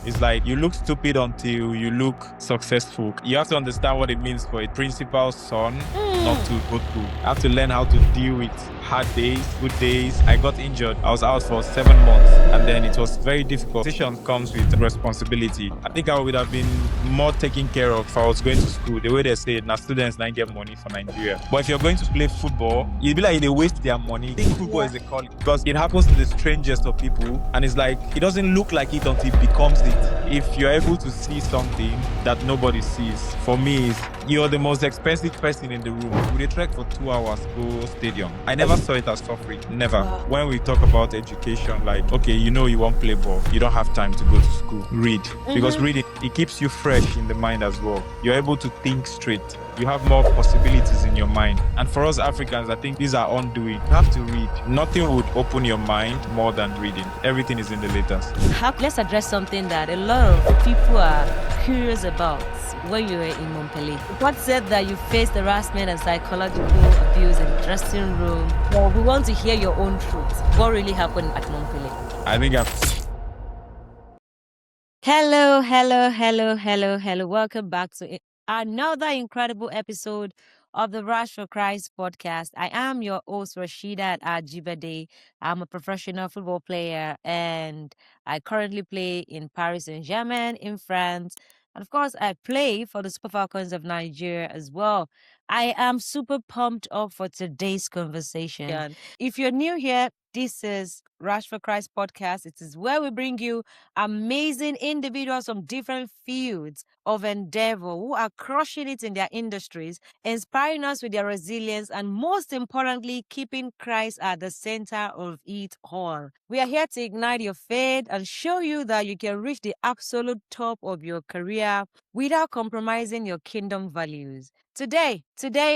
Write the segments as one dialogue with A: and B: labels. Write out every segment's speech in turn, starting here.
A: It's like you look stupid until you look successful. You have to understand what it means for a principal's son not to go through. I have to learn how to deal with hard days, good days. I got injured. I was out for 7 months, and then it was very difficult. Decision comes with responsibility. I think I would have been more taken care of if I was going to school. The way they say, now students don't get money for Nigeria. But if you're going to play football, you'd be like they waste their money. I think football is a calling because it happens to the strangest of people, and it's like it doesn't look like it until it becomes it. If you're able to see something that nobody sees, for me, you're the most expensive person in the room. We trek for 2 hours, go stadium. I never saw it as suffering. Never. When we talk about education, like, okay, you won't play ball. You don't have time to go to school. Read. Because reading, it keeps you fresh in the mind as well. You're able to think straight. You have more possibilities in your mind. And for us Africans, I think these are undoing. You have to read. Nothing would open your mind more than reading. Everything is in the letters.
B: Let's address something that a lot of people are curious about when you were in Montpellier. What said that you faced harassment and psychological abuse in the dressing room? Well, we want to hear your own truth. What really happened at Montpellier?
A: I think
B: Hello. Welcome back to another incredible episode of the Rash4Christ Podcast. I am your host, Rasheedat Ajibade. I'm a professional football player and I currently play in Paris Saint-Germain in France. And of course, I play for the Super Falcons of Nigeria as well. I am super pumped up for today's conversation. If you're new here, this is Rash4Christ Podcast. It is where we bring you amazing individuals from different fields of endeavor who are crushing it in their industries, inspiring us with their resilience, and most importantly, keeping Christ at the center of it all. We are here to ignite your faith and show you that you can reach the absolute top of your career without compromising your kingdom values. Today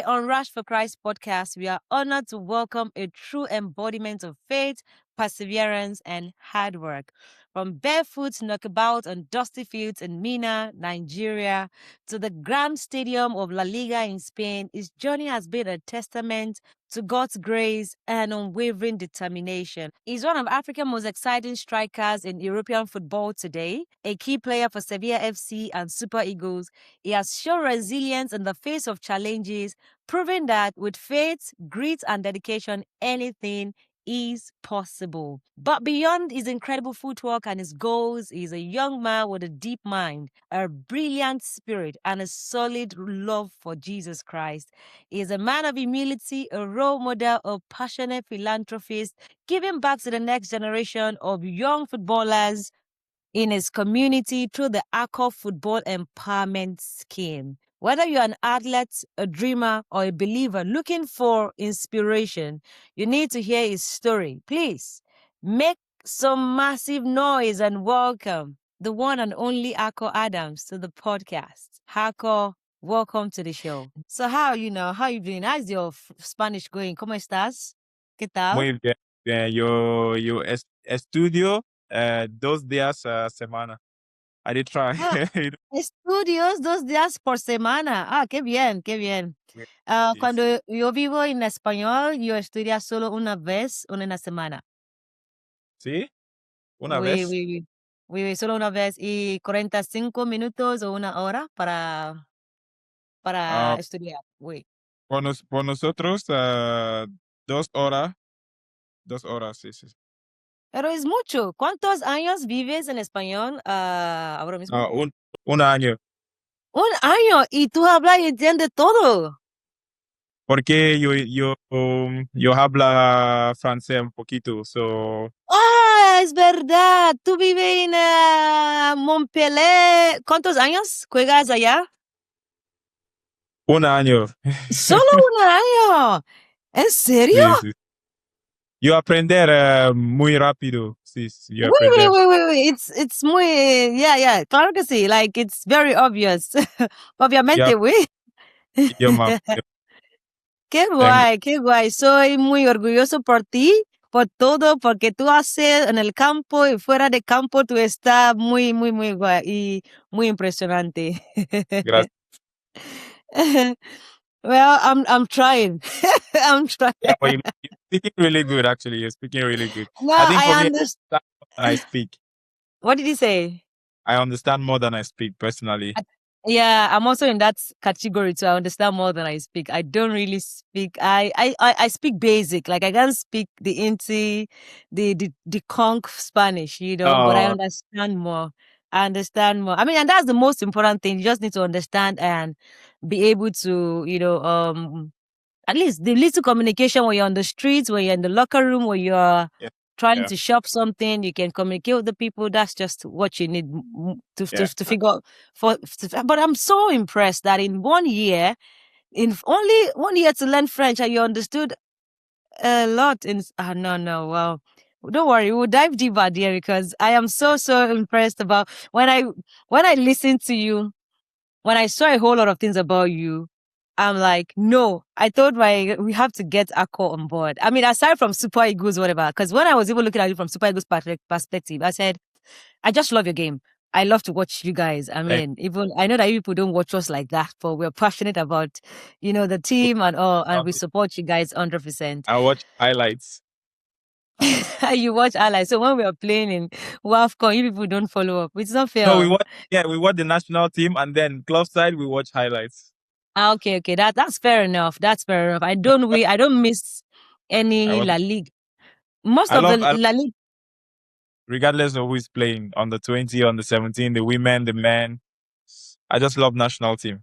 B: on Rash4Christ Podcast, we are honored to welcome a true embodiment of faith, perseverance, and hard work. From barefoot knockabout on dusty fields in Minna, Nigeria, to the grand stadium of La Liga in Spain, his journey has been a testament to God's grace and unwavering determination. He's one of Africa's most exciting strikers in European football today, a key player for Sevilla FC and Super Eagles. He has shown resilience in the face of challenges, proving that with faith, grit, and dedication, anything is possible. But beyond his incredible footwork and his goals, he's a young man with a deep mind, a brilliant spirit, and a solid love for Jesus Christ. He is a man of humility, a role model, a passionate philanthropist, giving back to the next generation of young footballers in his community through the Akor Football Empowerment Scheme. Whether you're an athlete, a dreamer, or a believer looking for inspiration, you need to hear his story. Please make some massive noise and welcome the one and only Akor Adams to the podcast. Akor, welcome to the show. So how you doing? How's your Spanish going? ¿Cómo estás? ¿Qué tal?
A: muy bien. Yo estudio 2 días a semana. I did try.
B: Estudios 2 días por semana. Ah, qué bien, qué bien. Cuando yo vivo en español, yo estudio solo una vez en una semana.
A: ¿Sí? ¿Una
B: Oui,
A: vez?
B: oui, solo una vez. Y 45 minutos o una hora para estudiar. Oui.
A: Por nosotros, 2 horas. 2 horas, sí.
B: Pero es mucho. ¿Cuántos años vives en español ahora mismo?
A: Un año.
B: Un año. Y tú hablas y entiendes todo.
A: Porque yo hablo francés un poquito, so...
B: ¡Ah, es verdad! Tú vives en Montpellier. ¿Cuántos años juegas allá?
A: Un año.
B: ¡Solo un año! ¿En serio?
A: Sí. Yo aprender muy rápido. Sí, yo
B: Wait,
A: aprender.
B: It's muy... Yeah. Claro que sí. Like, it's very obvious. Obviamente, güey. Qué guay. Soy muy orgulloso por ti, por todo, porque tú haces en el campo y fuera de campo, tú estás muy guay y muy impresionante.
A: Gracias.
B: Well, I'm trying. I'm trying.
A: Yeah, but you're speaking really good, actually. You're speaking really good.
B: No,
A: I think for me,
B: understand.
A: I speak.
B: What did you say?
A: I understand more than I speak personally.
B: Yeah, I'm also in that category too. I understand more than I speak. I don't really speak. I speak basic. Like I can't speak the Inti, the conch Spanish, but I
A: Oh,
B: understand more. I understand more. I mean, and that's the most important thing. You just need to understand and be able to, at least the little communication when you're on the streets, when you're in the locker room, when you're
A: yeah,
B: trying
A: yeah,
B: to shop something, you can communicate with the people. That's just what you need
A: yeah.
B: to figure out but I'm so impressed that in 1 year, in only 1 year to learn French, and you understood a lot in no, well, don't worry, we'll dive deeper there because I am so impressed about when I listen to you, when I saw a whole lot of things about you. I'm like, no, I thought we have to get Akor on board. I mean, aside from Super Eagles, whatever, because when I was even looking at it from Super Eagles perspective, I said, I just love your game. I love to watch you guys. I
A: Like,
B: mean, even I know that you people don't watch us like that, but we're passionate about, the team and all, and we support you guys 100%.
A: I watch highlights.
B: You watch allies. So when we are playing in AFCON, you people don't follow up. It's not
A: No,
B: fair.
A: we watch the national team, and then club side we watch highlights.
B: Okay. That's fair enough. That's fair enough. I don't miss
A: I
B: any
A: watch.
B: La Liga. Most
A: I
B: of the
A: love,
B: La Liga.
A: regardless of who is playing on the 20, on the 17, the women, the men. I just love national team.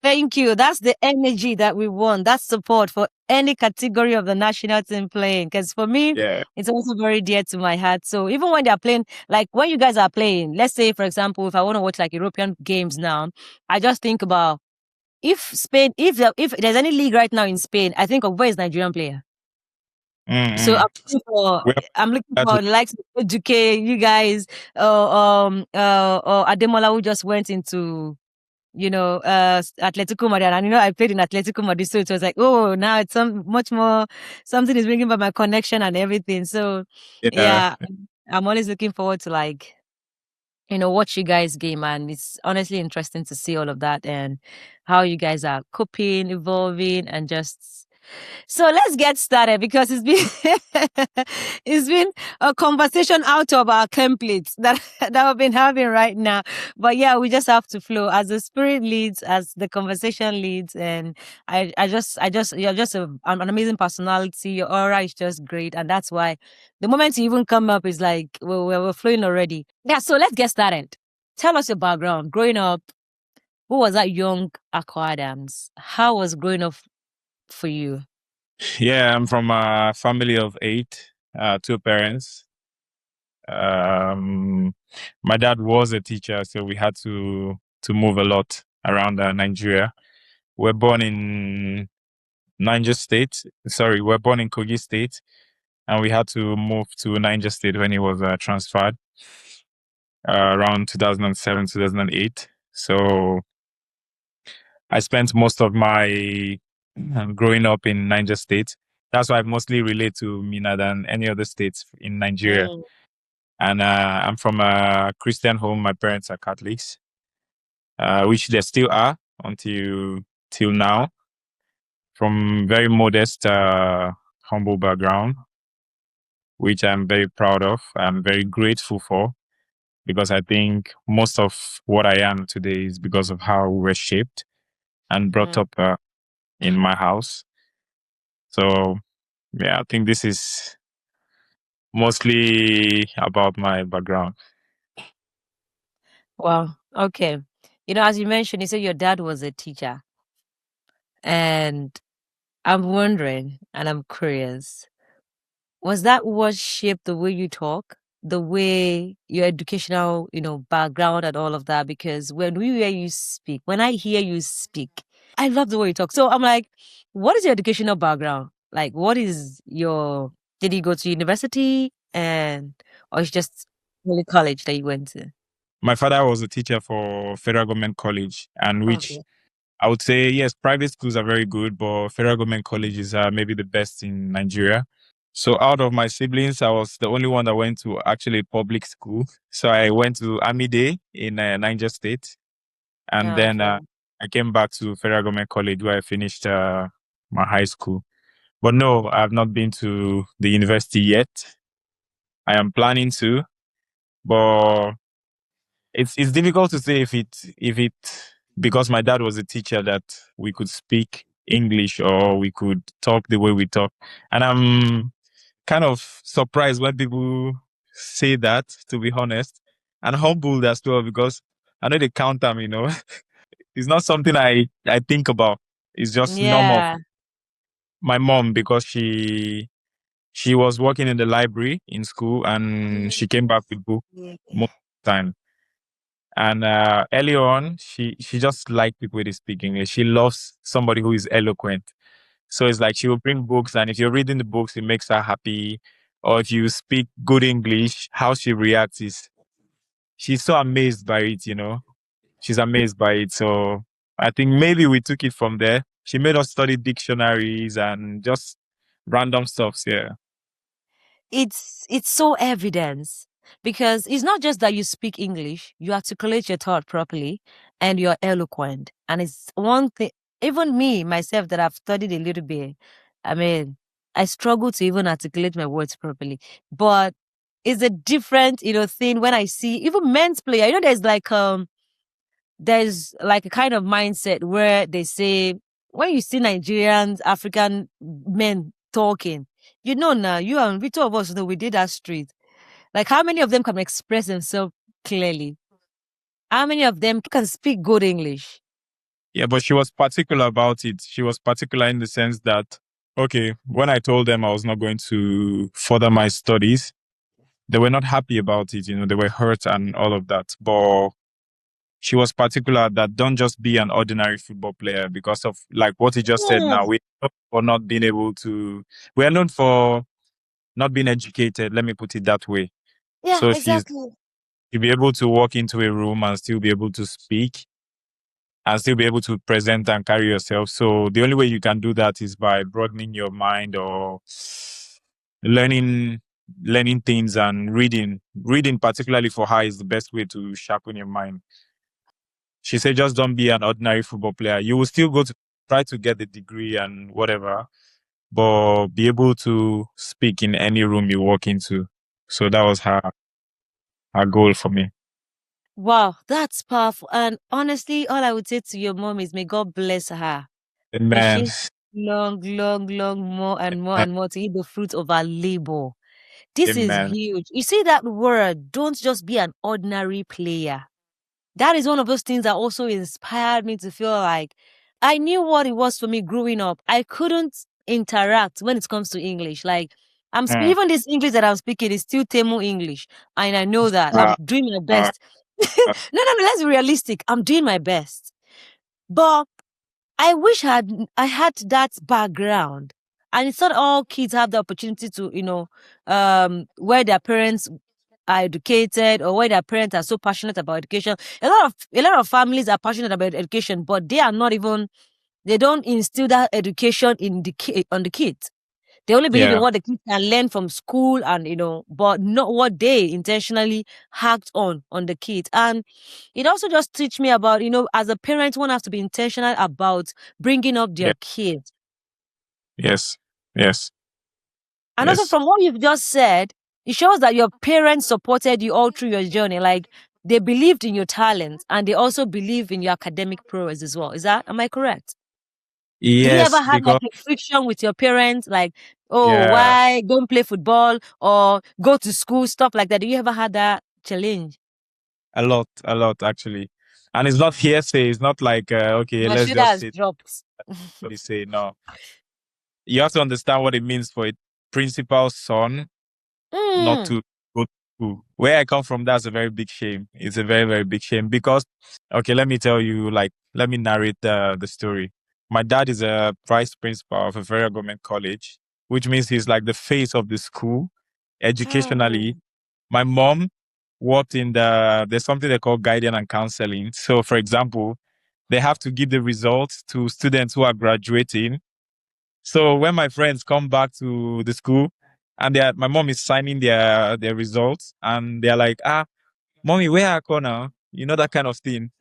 B: Thank you. That's the energy that we want. That's support for any category of the national team playing. Because for me,
A: Yeah.
B: it's also very dear to my heart. So even when they're playing, like when you guys are playing, let's say, for example, if I want to watch like European games now, I just think about if Spain, if there's any league right now in Spain, I think of where is Nigerian player. So
A: Mm-hmm.
B: I'm looking
A: That
B: for the likes of Duque, you guys, or Ademola who just went into Atletico Madrid. And I played in Atletico Madrid, so it was like, oh, now it's much more, something is bringing back my connection and everything. So
A: yeah.
B: yeah, I'm always looking forward to watch you guys game, and it's honestly interesting to see all of that and how you guys are coping, evolving, and just so let's get started because it's been it's been a conversation out of our templates that that we've been having right now. But yeah, we just have to flow as the spirit leads, as the conversation leads, and I just you're just an amazing personality. Your aura is just great, and that's why the moment you even come up is like we're flowing already. Yeah, so let's get started. Tell us your background. Growing up, who was that young Akor Adams? How was growing up for you?
A: Yeah, I'm from a family of 8, 2 parents. My dad was a teacher, so we had to move a lot around Nigeria. We're born in Niger State. Sorry, we're born in Kogi State, and we had to move to Niger State when he was transferred around 2007, 2008. So I spent most of my growing up in Niger State. That's why I mostly relate to Minna than any other states in Nigeria.
B: Mm.
A: And I'm from a Christian home. My parents are Catholics, which they still are until till now. From very modest, humble background, which I'm very proud of. I'm very grateful for because I think most of what I am today is because of how we were shaped and brought
B: Mm.
A: up in my house. So yeah, I think this is mostly about my background.
B: Wow. Okay. As you mentioned, you said your dad was a teacher. And I'm wondering, and I'm curious, was that what shaped the way you talk? The way your educational, background and all of that? Because when we hear you speak, when I hear you speak, I love the way you talk. So I'm like, what is your educational background? Like, did you go to university or it's just only college that you went to?
A: My father was a teacher for Federal Government College, and which
B: Okay.
A: I would say, yes, private schools are very good, but Federal Government colleges are maybe the best in Nigeria. So out of my siblings, I was the only one that went to actually public school. So I went to Amide in Niger State, and then
B: Okay.
A: I came back to Federal Government College where I finished my high school. But no, I have not been to the university yet. I am planning to, but it's difficult to say if it because my dad was a teacher that we could speak English or we could talk the way we talk. And I'm kind of surprised when people say that, to be honest, and humbled as well because I know they count them. It's not something I think about. It's just normal.
B: Yeah.
A: My mom, because she was working in the library in school and she came back with book most of the time. And earlier on, she just liked people who speak English. She loves somebody who is eloquent. So it's like she will bring books, and if you're reading the books, it makes her happy. Or if you speak good English, how she reacts is she's so amazed by it. She's amazed by it. So I think maybe we took it from there. She made us study dictionaries and just random stuffs. Yeah.
B: It's so evidence because it's not just that you speak English, you articulate your thought properly and you're eloquent. And it's one thing, even me, myself, that I've studied a little bit, I mean, I struggle to even articulate my words properly. But it's a different, thing when I see even men's player. There's like a kind of mindset where they say when you see Nigerians, African men talking, now you and we two of us know we did that street. Like how many of them can express themselves clearly? How many of them can speak good English?
A: Yeah, but she was particular about it. She was particular in the sense that, okay, when I told them I was not going to further my studies, they were not happy about it. They were hurt and all of that. But she was particular that don't just be an ordinary football player because of like what he just said now. We're known for not being able to, we are known for not being educated. Let me put it that way.
B: Yeah,
A: So if
B: exactly.
A: you'll be able to walk into a room and still be able to speak and still be able to present and carry yourself. So the only way you can do that is by broadening your mind or learning things and reading. Reading, particularly for her, is the best way to sharpen your mind. She said, just don't be an ordinary football player. You will still go to try to get the degree and whatever, but be able to speak in any room you walk into. So that was her goal for me.
B: Wow, that's powerful. And honestly, all I would say to your mom is may God bless her. May
A: Amen.
B: she long, long, long, more and more and more to eat the fruit of her labor. This is
A: Amen.
B: huge. You see that word, don't just be an ordinary player. That is one of those things that also inspired me to feel like I knew what it was for me growing up. I couldn't interact when it comes to English. Like even this English that I'm speaking is still Temu English. And I know that I'm doing my best. No, let's be realistic. I'm doing my best. But I wish I had that background. And it's not all kids have the opportunity to, where their parents are educated or where their parents are so passionate about education. A lot of families are passionate about education, but they don't instill that education on the kids. They only believe in what the kids can learn from school and, but not what they intentionally hacked on the kids. And it also just teach me about, as a parent, one has to be intentional about bringing up their kids.
A: Yes. Yes.
B: And also from what you've just said, it shows that your parents supported you all through your journey. Like they believed in your talent and they also believe in your academic prowess as well. Am I correct? Did you ever
A: Yes,
B: have like
A: because
B: a friction with your parents? Like, oh,
A: yeah,
B: why don't play football or go to school, stuff like that? Do you ever had that challenge?
A: a lot actually. And it's not hearsay. It's not like okay, let's
B: Rasheedat
A: just
B: has
A: say
B: dropped.
A: what they say. No, you have to understand what it means for a principal's son not
B: Mm.
A: to go to school. Where I come from, that's a very big shame. It's a very, very big shame because, okay, let me tell you, like, let me narrate the story. My dad is a vice principal of a federal government college, which means he's like the face of the school educationally. My mom worked in there's something they call guidance and counseling. So, for example, they have to give the results to students who are graduating. So when my friends come back to the school and my mom is signing their results and they're like, mommy, where are Akor now? That kind of thing.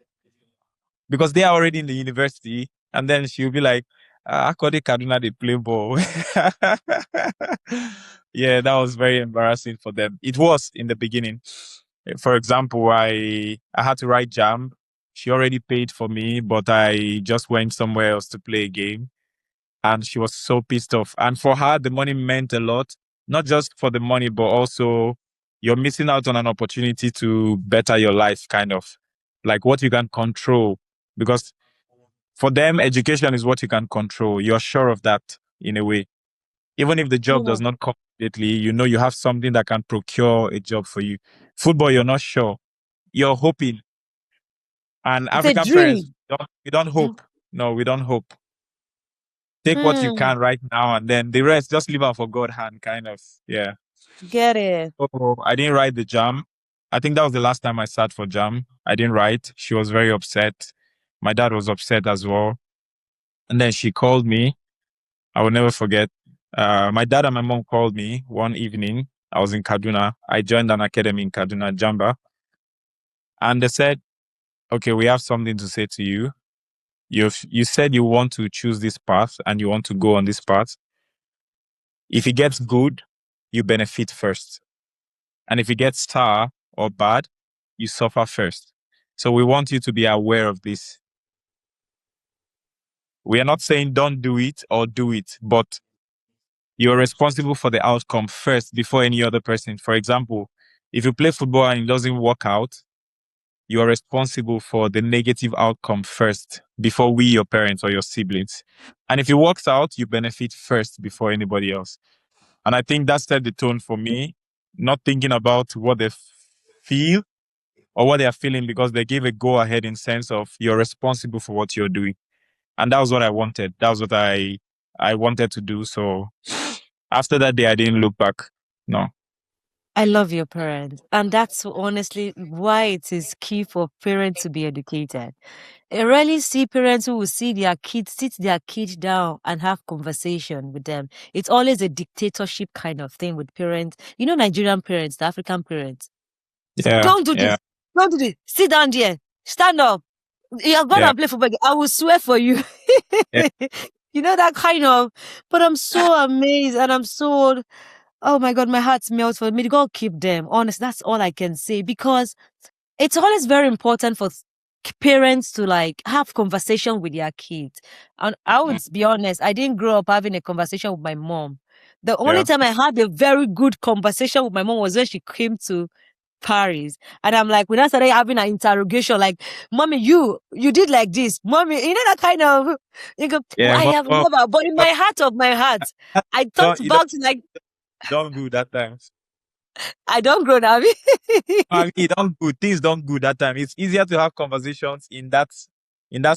A: Because they are already in the university. And then she'll be like, Akor de Kaduna, they play ball. Yeah, that was very embarrassing for them. It was in the beginning. For example, I had to write jam. She already paid for me, but I just went somewhere else to play a game. And she was so pissed off. And for her, the money meant a lot, not just for the money, but also you're missing out on an opportunity to better your life, kind of like what you can control. Because for them, education is what you can control. You're sure of that in a way. Even if the job does
B: Mm.
A: not come immediately, you know you have something that can procure a job for you. Football, you're not sure. You're hoping. And
B: It's a
A: African parents,
B: dream.
A: we don't hope. No, we don't hope. Take what you
B: Hmm.
A: can right now, and then the rest, just leave out for God hand, kind of. Yeah.
B: Get it.
A: So I didn't write the jam. I think that was the last time I sat for jam. I didn't write. She was very upset. My dad was upset as well. And then she called me. I will never forget. My dad and my mom called me one evening. I was in Kaduna. I joined an academy in Kaduna, Jamba. And they said, okay, we have something to say to you. You said you want to choose this path and you want to go on this path. If it gets good, you benefit first. And if it gets sour or bad, you suffer first. So we want you to be aware of this. We are not saying don't do it or do it, but you're responsible for the outcome first before any other person. For example, if you play football and it doesn't work out, you are responsible for the negative outcome first before we, your parents or your siblings. And if it works out, you benefit first before anybody else. And I think that set the tone for me, not thinking about what they feel or what they are feeling, because they gave a go ahead in sense of you're responsible for what you're doing. And that was what I wanted. That was what I wanted to do. So after that day, I didn't look back. No.
B: I love your parents. And that's honestly why it is key for parents to be educated. I rarely see parents who will see their kids, sit their kid down and have conversation with them. It's always a dictatorship kind of thing with parents. You know, Nigerian parents, the African parents.
A: Yeah.
B: Don't do
A: Yeah.
B: this. Don't do this. Sit down there. Stand up. You're
A: Yeah.
B: gonna play football. I will swear for you.
A: Yeah.
B: You know that kind of. But I'm so amazed and I'm so. Oh my God, my heart melts for me. God keep them. Honest, that's all I can say, because it's always very important for parents to like have conversation with their kids. And I would be honest, I didn't grow up having a conversation with my mom. The only
A: Yeah.
B: time I had a very good conversation with my mom was when she came to Paris. And I'm like, when I started having an interrogation, like, Mommy, you did like this. Mommy, you know that kind of, you go,
A: Yeah.
B: I have never, but in my heart of my heart, I thought
A: You
B: back to like,
A: don't good that time.
B: I don't grow now.
A: I mean, it don't good. Things don't good that time. It's easier to have conversations in that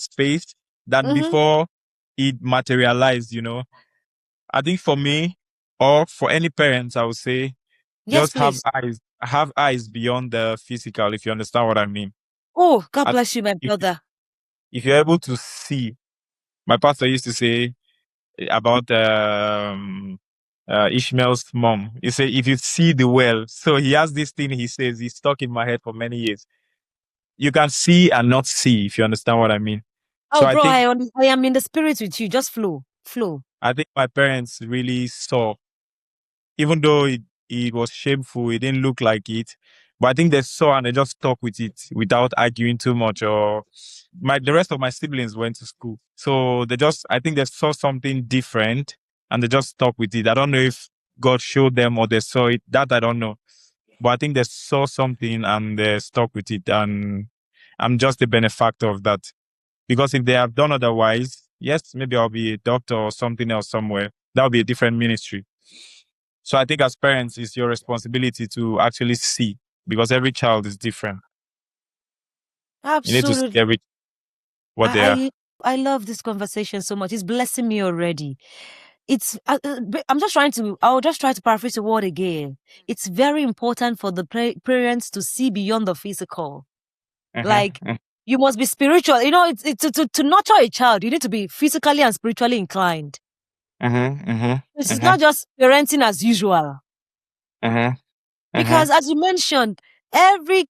A: space than before it materialized, you know. I think for me, or for any parents, I would say
B: Yes,
A: just
B: please.
A: have eyes beyond the physical, if you understand what I mean.
B: Oh, God
A: I
B: bless you, my
A: if,
B: brother.
A: if you're able to see, my pastor used to say about Ishmael's mom. He said, if you see the well, so he has this thing he says, he's stuck in my head for many years. You can see and not see, if you understand what I mean. So
B: Oh, bro, I am in the spirit with you. Just flow.
A: I think my parents really saw, even though it was shameful, it didn't look like it. But I think they saw and they just stuck with it without arguing too much. Or the rest of my siblings went to school. So I think they saw something different and they just stuck with it. I don't know if God showed them or they saw it. That I don't know. But I think they saw something and they stuck with it. And I'm just a benefactor of that. Because if they have done otherwise, yes, maybe I'll be a doctor or something else somewhere. That would be a different ministry. So I think as parents, it's your responsibility to actually see, because every child is different. You need to see
B: Absolutely.
A: what they are.
B: I love this conversation so much. It's blessing me already. It's I'll just try to paraphrase the word again. It's very important for the parents to see beyond the physical. Like, you must be spiritual. You know, it's to nurture a child, you need to be physically and spiritually inclined. It's not just parenting as usual. Because as you mentioned, every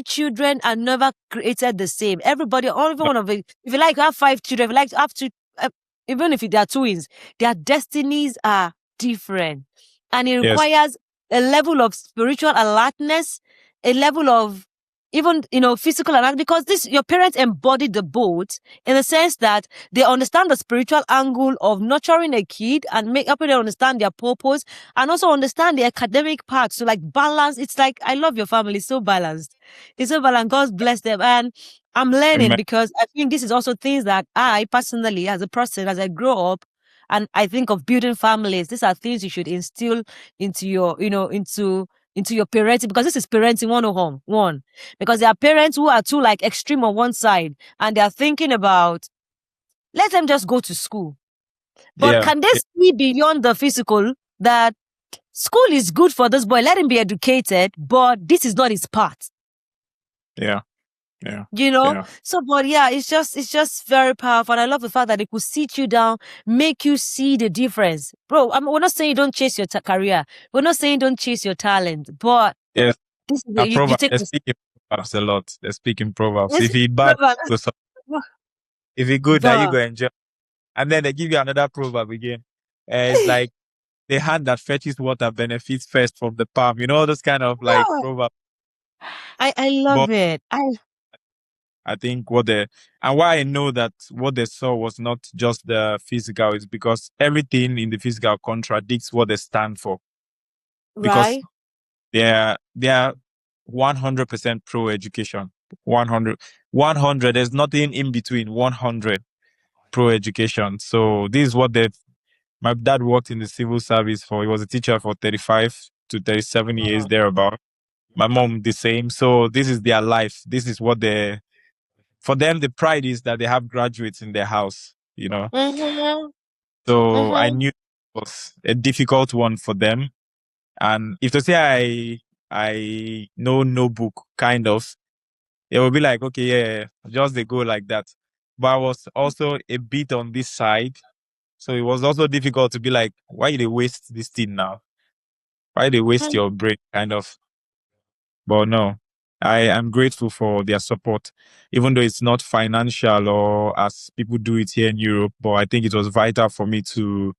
B: children are never created the same. Everybody, every one of it. If you like to have 5 children, if you like to have 2, even if they are twins, their destinies are different, and it
A: Yes.
B: requires a level of spiritual alertness a level of even, physical analysis, because your parents embodied the both in the sense that they understand the spiritual angle of nurturing a kid and helping them understand their purpose, and also understand the academic part. So like balance. It's like, I love your family. It's so balanced. It's so balanced. God bless them. And I'm learning,
A: Amen.
B: because I think this is also things that I personally, as a person, as I grow up, and I think of building families, these are things you should instill into your, into your parenting, because this is parenting 101. Because there are parents who are too like extreme on one side, and they are thinking about, let them just go to school. But
A: Yeah.
B: can they see beyond the physical, that school is good for this boy, let him be educated, but this is not his part.
A: Yeah. Yeah.
B: So, but yeah, it's just very powerful. And I love the fact that they could sit you down, make you see the difference. Bro, we're not saying you don't chase your career. We're not saying don't chase your talent, but
A: Yes.
B: this is
A: A
B: you
A: proverb.
B: take
A: They
B: this.
A: speak in proverbs a lot. They speak in proverbs.
B: It's
A: If he bad, go so. If he good, now you
B: but
A: go enjoy. And then they give you another proverb again. It's like the hand that fetches water benefits first from the palm. All those kind of like
B: no,
A: proverbs.
B: I
A: But
B: love it.
A: I think and why I know that what they saw was not just the physical is because everything in the physical contradicts what they stand for. Because
B: Right.
A: they're 100% pro education. 100. There's nothing in between. 100 pro education. So this is what my dad worked in the civil service he was a teacher for 35 to 37 years thereabout. My mom the same. So this is their life. This is what for them, the pride is that they have graduates in their house.
B: Mm-hmm.
A: So I
B: Mm-hmm.
A: knew it was a difficult one for them. And if to say I know no book, kind of, it will be like, okay, yeah, just they go like that. But I was also a bit on this side. So it was also difficult to be like, why they waste this thing now? Why they waste your brain, kind of. But no, I am grateful for their support, even though it's not financial or as people do it here in Europe. But I think it was vital for me to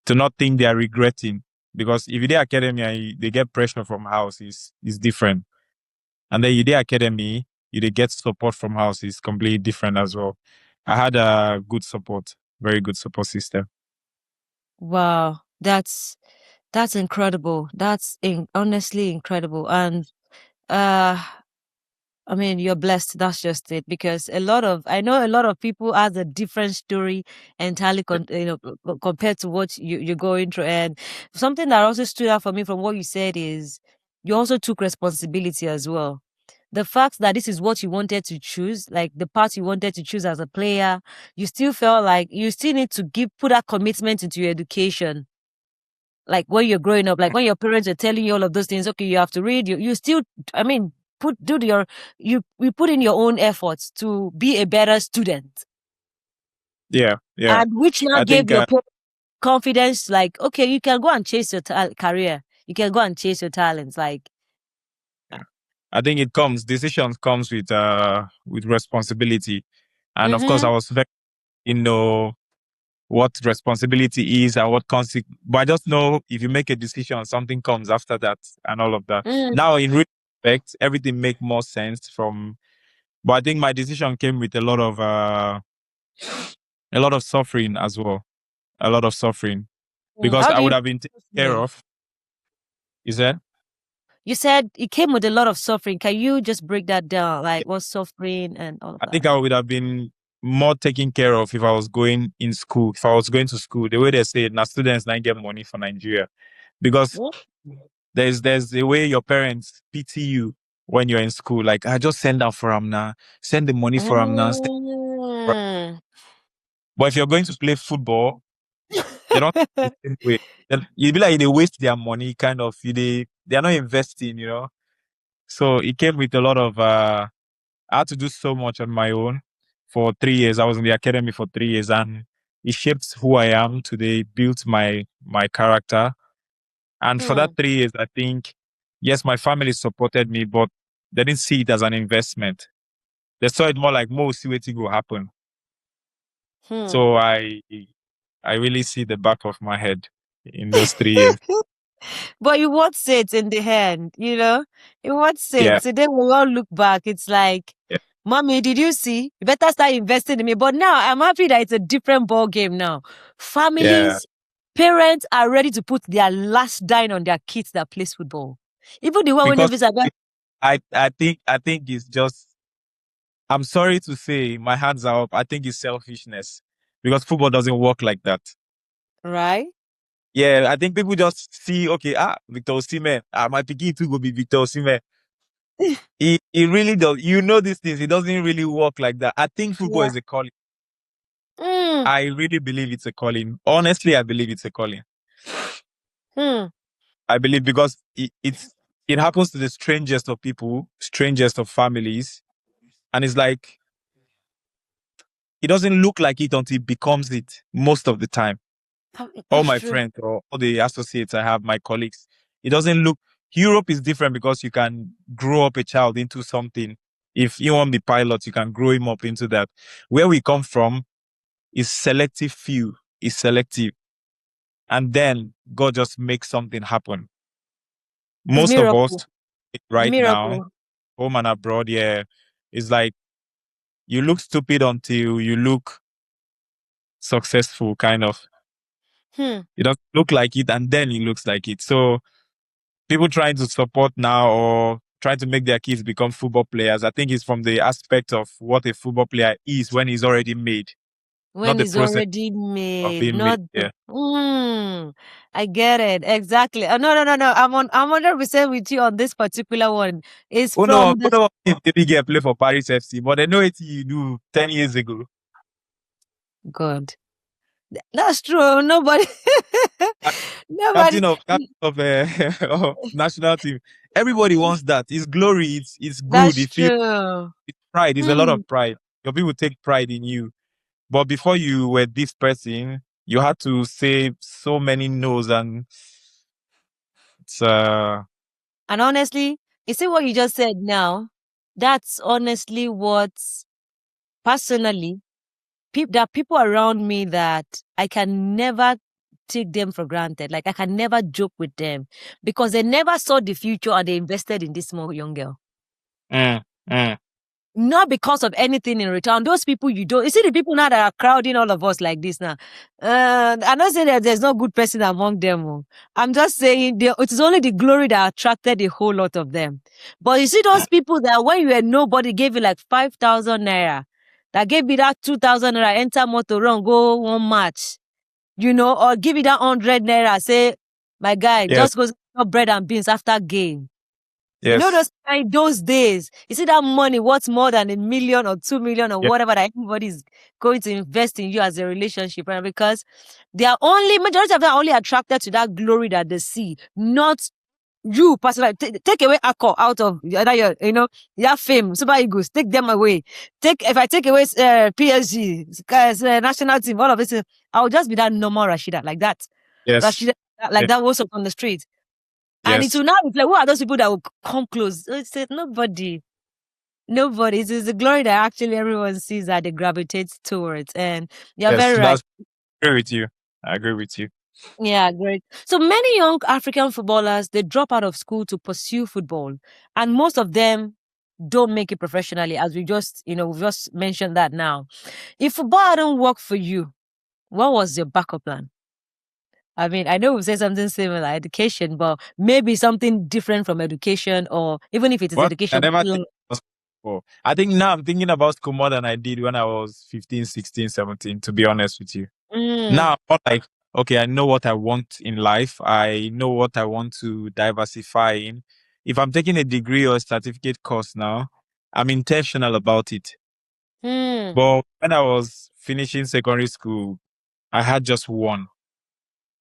A: not think they are regretting, because if you do academy and they get pressure from house, is different. And then you do academy, they get support from house is completely different as well. I had a good support, very good support system.
B: Wow, that's incredible. That's honestly incredible. And uh I mean, you're blessed. That's just it. Because I know a lot of people has a different story entirely, compared to what you're going through. And something that also stood out for me from what you said is you also took responsibility as well. The fact that this is what you wanted to choose, like the path you wanted to choose as a player, you still felt like you still need to put that commitment into your education. Like when you're growing up, like when your parents are telling you all of those things, okay, you have to read, you still, I mean, you put in your own efforts to be a better student.
A: Yeah.
B: And which now
A: I
B: gave
A: think
B: your confidence, like, okay, you can go and chase your career. You can go and chase your talents. Like,
A: decisions comes with responsibility. And of course, I
B: mm-hmm,
A: was very, what responsibility is and what consequence. But I just know if you make a decision, something comes after that and all of that.
B: mm,
A: Now, in retrospect, everything make more sense but I think my decision came with a lot of suffering as well. A lot of suffering because
B: how
A: I
B: do
A: would
B: you
A: have been taken care of. Is that?
B: You said it came with a lot of suffering. Can you just break that down? Like, what's suffering and all of
A: I
B: that?
A: think I would have been more taken care of if I was going in school. If I was going to school, the way they say, now students not get money for Nigeria, because
B: What?
A: there's a way your parents pity you when you're in school. Like, I just send out for them now, send the money for them now.
B: Mm.
A: But if you're going to play football, they don't the same way. You'd be like they waste their money, kind of. They're not investing. So it came with a lot of I had to do so much on my own for 3 years. I was in the academy for 3 years, and it shaped who I am today, built my character. And for that
B: Hmm.
A: 3 years, I think, yes, my family supported me, but they didn't see it as an investment. They saw it more like, more see what will happen.
B: Hmm.
A: So I really see the back of my head in those 3 years.
B: But you won't say it in the hand, you know? You won't say it.
A: Yeah,
B: Today we all look back. It's like,
A: yeah,
B: Mommy, did you see? You better start investing in me. But now I'm happy that it's a different ball game now.
A: yeah.
B: Families, parents are ready to put their last dime on their kids that plays football. Even the one when they
A: Because
B: visit,
A: I think it's just. I'm sorry to say, my hands are up. I think it's selfishness because football doesn't work like that.
B: right?
A: Yeah, I think people just see, okay, Victor Osimhen, my pikin too go be Victor Osimhen. It really does. You know these things. It doesn't really work like that. I think football
B: Yeah.
A: is a calling.
B: Mm,
A: I really believe it's a calling. Honestly, I believe it's a calling.
B: mm.
A: I believe because it happens to the strangest of people, strangest of families, and it's like it doesn't look like it until it becomes it most of the time. All
B: That's
A: my
B: true.
A: friends or all the associates I have, my colleagues, it doesn't look. Europe is different because you can grow up a child into something. If you want the pilot, you can grow him up into that. Where we come from is selective few, is selective. And then God just makes something happen.
B: It's
A: Most of us
B: miracle.
A: right now,
B: Miracle.
A: home and abroad, yeah, it's like you look stupid until you look successful, kind of.
B: Hmm.
A: It doesn't look like it, and then it looks like it. So people trying to support now or trying to make their kids become football players, I think it's from the aspect of what a football player is when he's already made, not
B: When
A: the
B: it's
A: process
B: already
A: of
B: made,
A: being made.
B: not the
A: Yeah.
B: I get it. Exactly. No, no, no, no. I'm 100% with you on this particular one. It's
A: Oh no,
B: from
A: oh
B: the
A: no, if baby girl play for Paris FC, but I know it you do 10 years ago.
B: God. That's true. Nobody
A: Ca-
B: nobody
A: captain of of national team. Everybody wants that. It's glory. It's good.
B: that's
A: It feels
B: true.
A: it's pride. It's a lot
B: Hmm.
A: of pride. Your people take pride in you. But before you were this person, you had to say so many no's, and it's
B: And honestly, you see what you just said now? That's honestly what personally there are people around me that I can never take them for granted. Like I can never joke with them because they never saw the future and they invested in this small young girl.
A: mm, mm,
B: Not because of anything in return. Those people you don't. You see the people now that are crowding all of us like this now. I'm not saying that there's no good person among them. Oh. I'm just saying it is only the glory that attracted a whole lot of them. But you see those people that when you were nobody gave you like 5,000 naira, that gave you that 2,000 naira, enter motor run, go one match, or give you that 100 naira, say, my guy,
A: yes,
B: just go get bread and beans after game.
A: yes,
B: Those days, you see that money worth more than 1 million or 2 million or
A: yeah,
B: whatever that everybody's going to invest in you as a relationship, right? Because they are majority of them are only attracted to that glory that they see, not you personally. Take away Akor out of your fame, Super Eagles, take them away. If I take away PSG, national team, all of this, I will just be that normal Rasheedat, like that.
A: yes,
B: Rasheedat, like
A: yeah,
B: that was up on the street. And it
A: yes,
B: will now reflect who are those people that will come close. It said nobody. Nobody. It is the glory that actually everyone sees that they gravitate towards. And you're
A: yes.
B: very right.
A: That's I agree with you. I agree with you.
B: Yeah, great. So many young African footballers, they drop out of school to pursue football. And most of them don't make it professionally, as we've just mentioned that now. If football didn't work for you, what was your backup plan? I mean, I know we say something similar, education, but maybe something different from education, or even if it is
A: What I
B: education.
A: never think about school. I think now I'm thinking about school more than I did when I was 15, 16, 17, to be honest with you.
B: Mm,
A: Now I'm more like, okay, I know what I want in life. I know what I want to diversify in. If I'm taking a degree or a certificate course now, I'm intentional about it.
B: mm.
A: But when I was finishing secondary school, I had just one.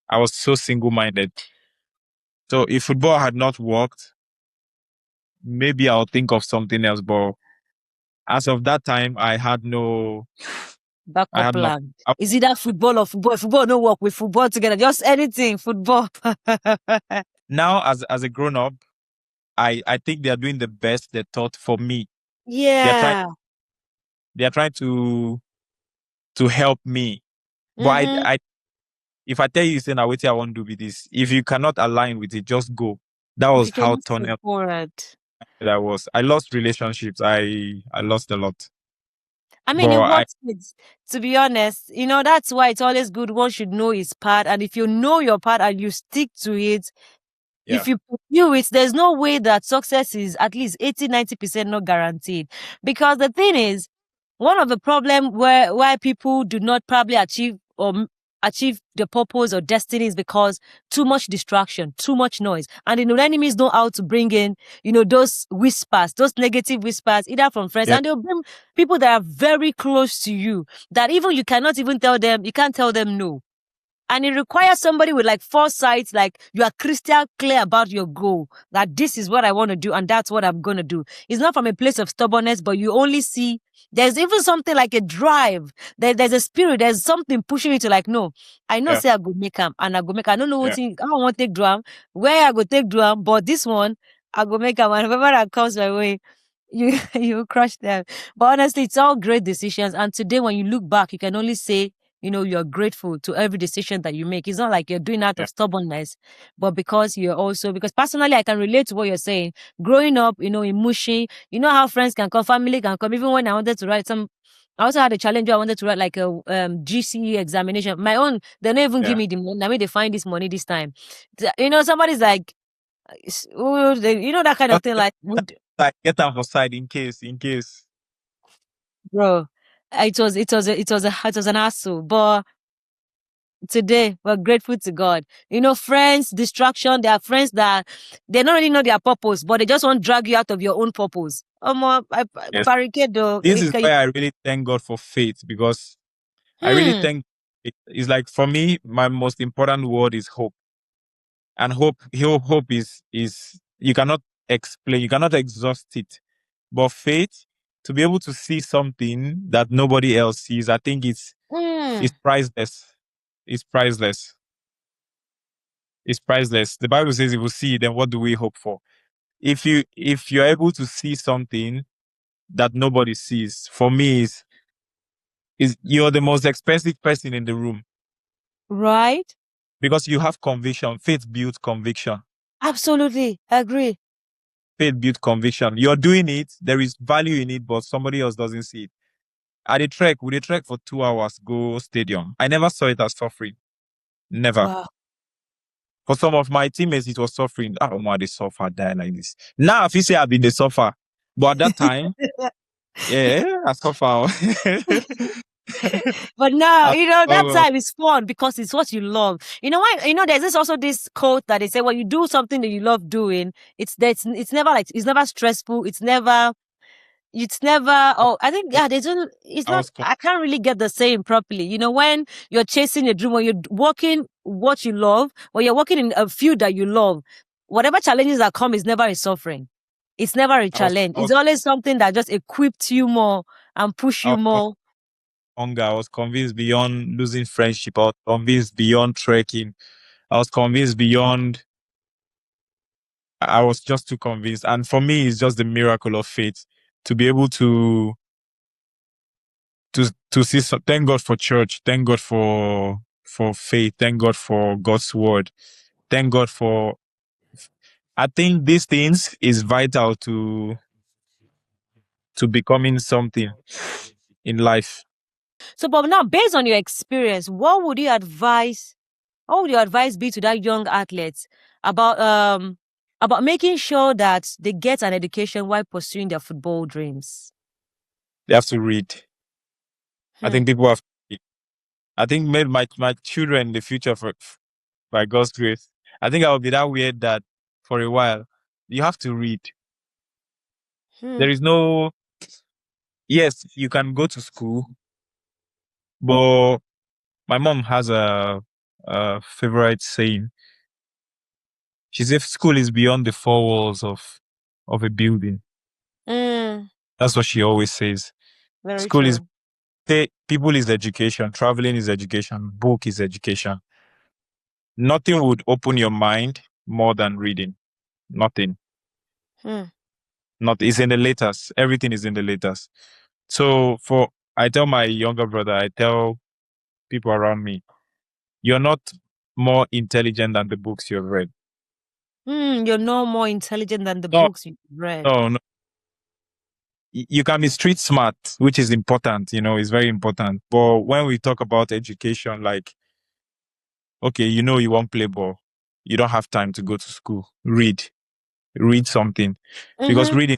A: I was so single-minded. So if football had not worked, maybe I'll think of something else. But as of that time, I
B: Backup
A: had no.
B: plan. Is it that football or football? Football no work with football together. Just anything, football.
A: Now, as a grown up, I think they are doing the best they thought for me. They are trying
B: Yeah.
A: they are trying to help me. But
B: Mm-hmm.
A: If I tell you, say, now what I want to do with this, if you cannot align with it, just go. That was
B: If you're
A: how
B: not
A: tunnel
B: support.
A: I was. I lost relationships. I lost a lot.
B: I mean,
A: But
B: in
A: I
B: what sense? To be honest, that's why it's always good. One should know his part. And if you know your part and you stick to it,
A: yeah,
B: if you pursue it, there's no way that success is at least 80-90% not guaranteed. Because the thing is, one of the problem why people do not probably achieve achieve the purpose or destiny is because too much distraction, too much noise. And the enemies know how to bring in, those whispers, those negative whispers, either from friends,
A: yeah,
B: and they'll bring people that are very close to you that even you can't tell them no. And it requires somebody with like foresight, like you are crystal clear about your goal, that this is what I want to do and that's what I'm going to do. It's not from a place of stubbornness, but you only see there's even something like a drive. There's a spirit, there's something pushing you to like, no, I know,
A: yeah,
B: say I go make them and I go make, I don't know
A: yeah.
B: I don't want to take drum, where I go take drum, but this one, I go make them and whenever that comes my way, you crush them. But honestly, it's all great decisions. And today, when you look back, you can only say, you're grateful to every decision that you make. It's not like you're doing out
A: Yeah.
B: of stubbornness, but because because personally, I can relate to what you're saying. Growing up, in Mushi, how friends can come, family can come. Even when I wanted to write I also had a challenge where I wanted to write like a GCE examination. My own, they don't even give
A: Yeah.
B: me the money. I mean, they find this money this time. Somebody's like, that kind of thing, like,
A: Like get them for side in case.
B: bro, it was an hassle, but today we're grateful to God. Friends, distraction. There are friends that they don't really know their purpose, but they just want to drag you out of your own purpose. I
A: Yes.
B: barricade though.
A: This is why I really thank God for faith, because I really
B: Hmm.
A: think it's like, for me, my most important word is hope. And hope is you cannot explain, you cannot exhaust it. But faith, to be able to see something that nobody else sees, I think it's priceless. It's priceless. It's priceless. The Bible says if we see, then what do we hope for? If you're able to see something that nobody sees, for me is you're the most expensive person in the room,
B: Right?
A: because you have conviction. Faith builds conviction.
B: Absolutely. Agree.
A: Faith builds conviction. You're doing it. There is value in it, but somebody else doesn't see it. We trek for 2 hours, go stadium. I never saw it as suffering. Never.
B: Wow.
A: For some of my teammates, it was suffering. I don't know, they suffer, die like this. Now, if you say I've been the suffer, but at that time, yeah, I suffer.
B: But now,
A: I,
B: that
A: oh,
B: time is fun because it's what you love. Why? There's this quote that they say, when you do something that you love doing, it's never like, it's never stressful. I think, yeah, they don't, it's
A: I
B: not,
A: was,
B: I can't really get the saying properly. When you're chasing a dream, when you're working what you love, when you're working in a field that you love, whatever challenges that come is never a suffering. It's never a
A: I was,
B: challenge.
A: I
B: It's
A: was,
B: always something that just equipped you more and push
A: I
B: you
A: was
B: more.
A: hunger. I was convinced beyond losing friendship. I was convinced beyond trekking. I was convinced beyond. I was just too convinced. And for me, it's just the miracle of faith to be able to see. Thank God for church. Thank God for faith. Thank God for God's word. Thank God for. I think these things is vital to becoming something in life.
B: So, but now, based on your experience, what would your advice be to that young athletes about making sure that they get an education while pursuing their football dreams?
A: They have to read. I
B: Hmm.
A: think people have. I think made my children in the future, by God's grace. I think I will be that weird that for a while you have to read.
B: Hmm.
A: There is no. Yes, you can go to school, but my mom has a favorite saying. She says school is beyond the four walls of a building.
B: Hmm.
A: That's what she always says.
B: Very
A: School is
B: true.
A: people is education, traveling is education, book is education. Nothing would open your mind more than reading. Nothing.
B: Hmm.
A: Not it's in the letters. Everything is in the letters. So I tell my younger brother, I tell people around me, you're not more intelligent than the books you've read.
B: You're no more intelligent than the
A: No,
B: books you've read.
A: no. You can be street smart, which is important, it's very important. But when we talk about education, like, okay, you want to play ball. You don't have time to go to school. Read something, because reading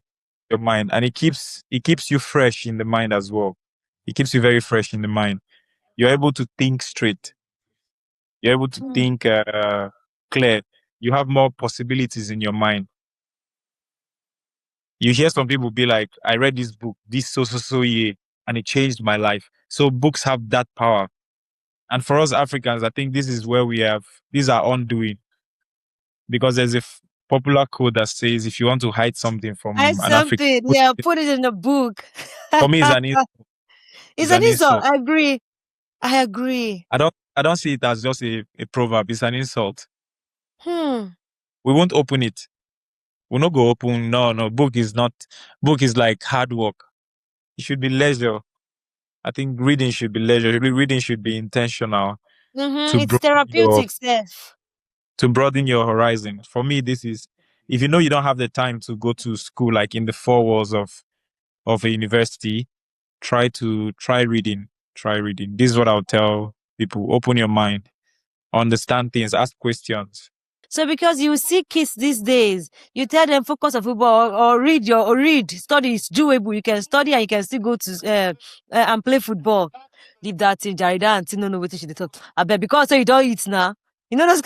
A: your mind, and it keeps you fresh in the mind as well. It keeps you very fresh in the mind. You're able to think straight. You're able to think clear. You have more possibilities in your mind. You hear some people be like, I read this book, this so year, and it changed my life. So books have that power. And for us Africans, I think this is where these are undoing. Because there's a popular quote that says, if you want to hide something from an African,
B: put it in a book.
A: for me, it's an insult.
B: It's an insult. I agree.
A: I don't see it as just a proverb. It's an insult.
B: We
A: won't open it. We'll not go open. No. Book is like hard work. It should be leisure. I think reading should be leisure. Reading should be intentional.
B: It's therapeutic, Seth.
A: To broaden your horizon. For me, this is, if you know you don't have the time to go to school, like in the four walls of a university, try reading. Try reading. This is what I'll tell people. Open your mind. Understand things. Ask questions.
B: So because you see kids these days, you tell them focus on football or read. Study is doable. You can study and you can still go to and play football. Leave that thing, Jarida, and no what she talk. I bet because you don't eat now. You know those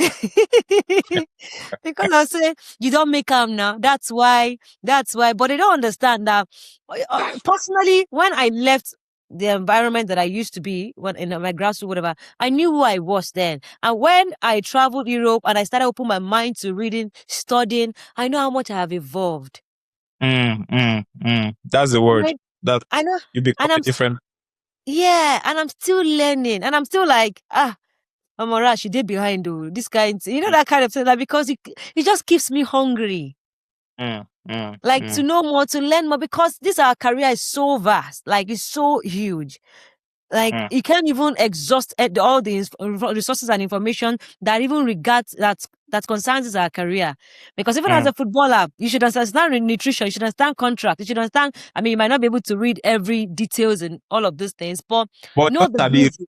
B: because I say you don't make them now. That's why. But they don't understand that. Personally, when I left the environment that I used to be in my grassroots, whatever, I knew who I was then. And when I traveled Europe and I started opening my mind to reading, studying, I know how much I have evolved.
A: That's the word. That
B: I know.
A: You become different.
B: Yeah, and I'm still learning, and I'm still like, Rash, you did behind this kind, that kind of thing. Like, because it just keeps me hungry. To know more, to learn more, because our career is so vast, like it's so huge. Like you can't even exhaust all the resources and information that even regards that concerns our career. Because even as a footballer, you should understand nutrition, you should understand contract, you should understand. I mean, you might not be able to read every details and all of these things, but know the basics.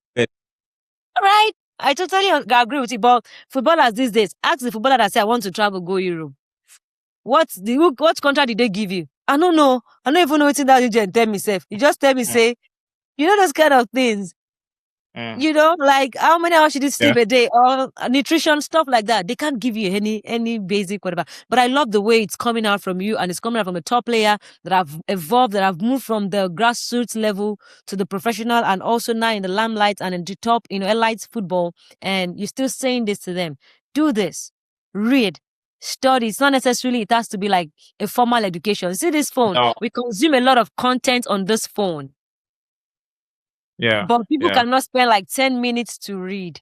B: Right? I totally agree with you. But footballers these days, ask the footballer that say, I want to travel, go Europe. What contract did they give you? I don't know. I don't even know what that agent tell me, Seth. You just tell me, say, those kind of things. Like how many hours should you sleep a day, or nutrition, stuff like that. They can't give you any basic whatever. But I love the way it's coming out from you, and it's coming out from a top player that have evolved, that have moved from the grassroots level to the professional, and also now in the limelight and in the top, elite football. And you're still saying this to them: do this, read, study. It's not necessarily it has to be like a formal education. See this phone? No. We consume a lot of content on this phone.
A: Yeah.
B: But people cannot spend like 10 minutes to read.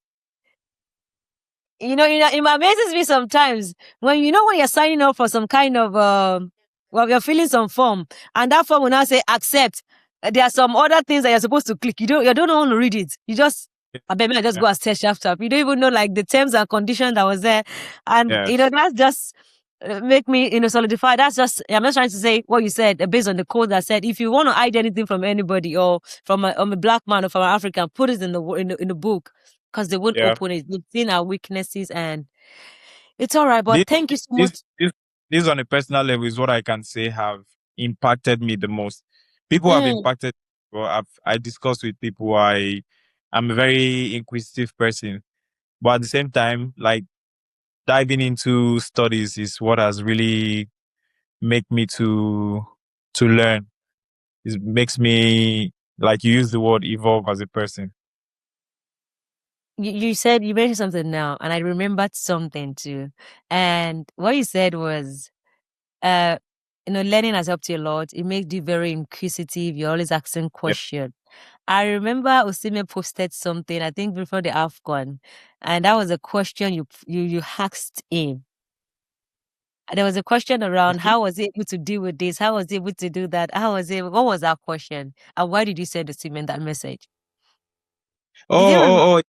B: It amazes me sometimes when you're signing up for some kind of you're filling some form, and that form will now say accept. There are some other things that you're supposed to click. You don't want to read it. You just I just go and search after. You don't even know like the terms and conditions that was there. And that's just make me solidify. That's just, I'm just trying to say what you said based on the code that said, if you want to hide anything from anybody or from a black man or from an African, put it in the book, because they won't open it. They've seen our weaknesses, and it's all right. But thank you so much.
A: This on a personal level is what I can say have impacted me the most. People have impacted. Well, I discuss with people. I'm a very inquisitive person, but at the same time, like, diving into studies is what has really make me to learn. It makes me, like you use the word, evolve as a person.
B: You said, you mentioned something now, and I remembered something too. And what you said was, learning has helped you a lot. It makes you very inquisitive. You're always asking questions. I remember Osimhen posted something, I think before the AFCON, and that was a question you asked him. There was a question around how was he able to deal with this? How was he able to do that? What was that question? And why did you send Osimhen that message?
A: Yeah.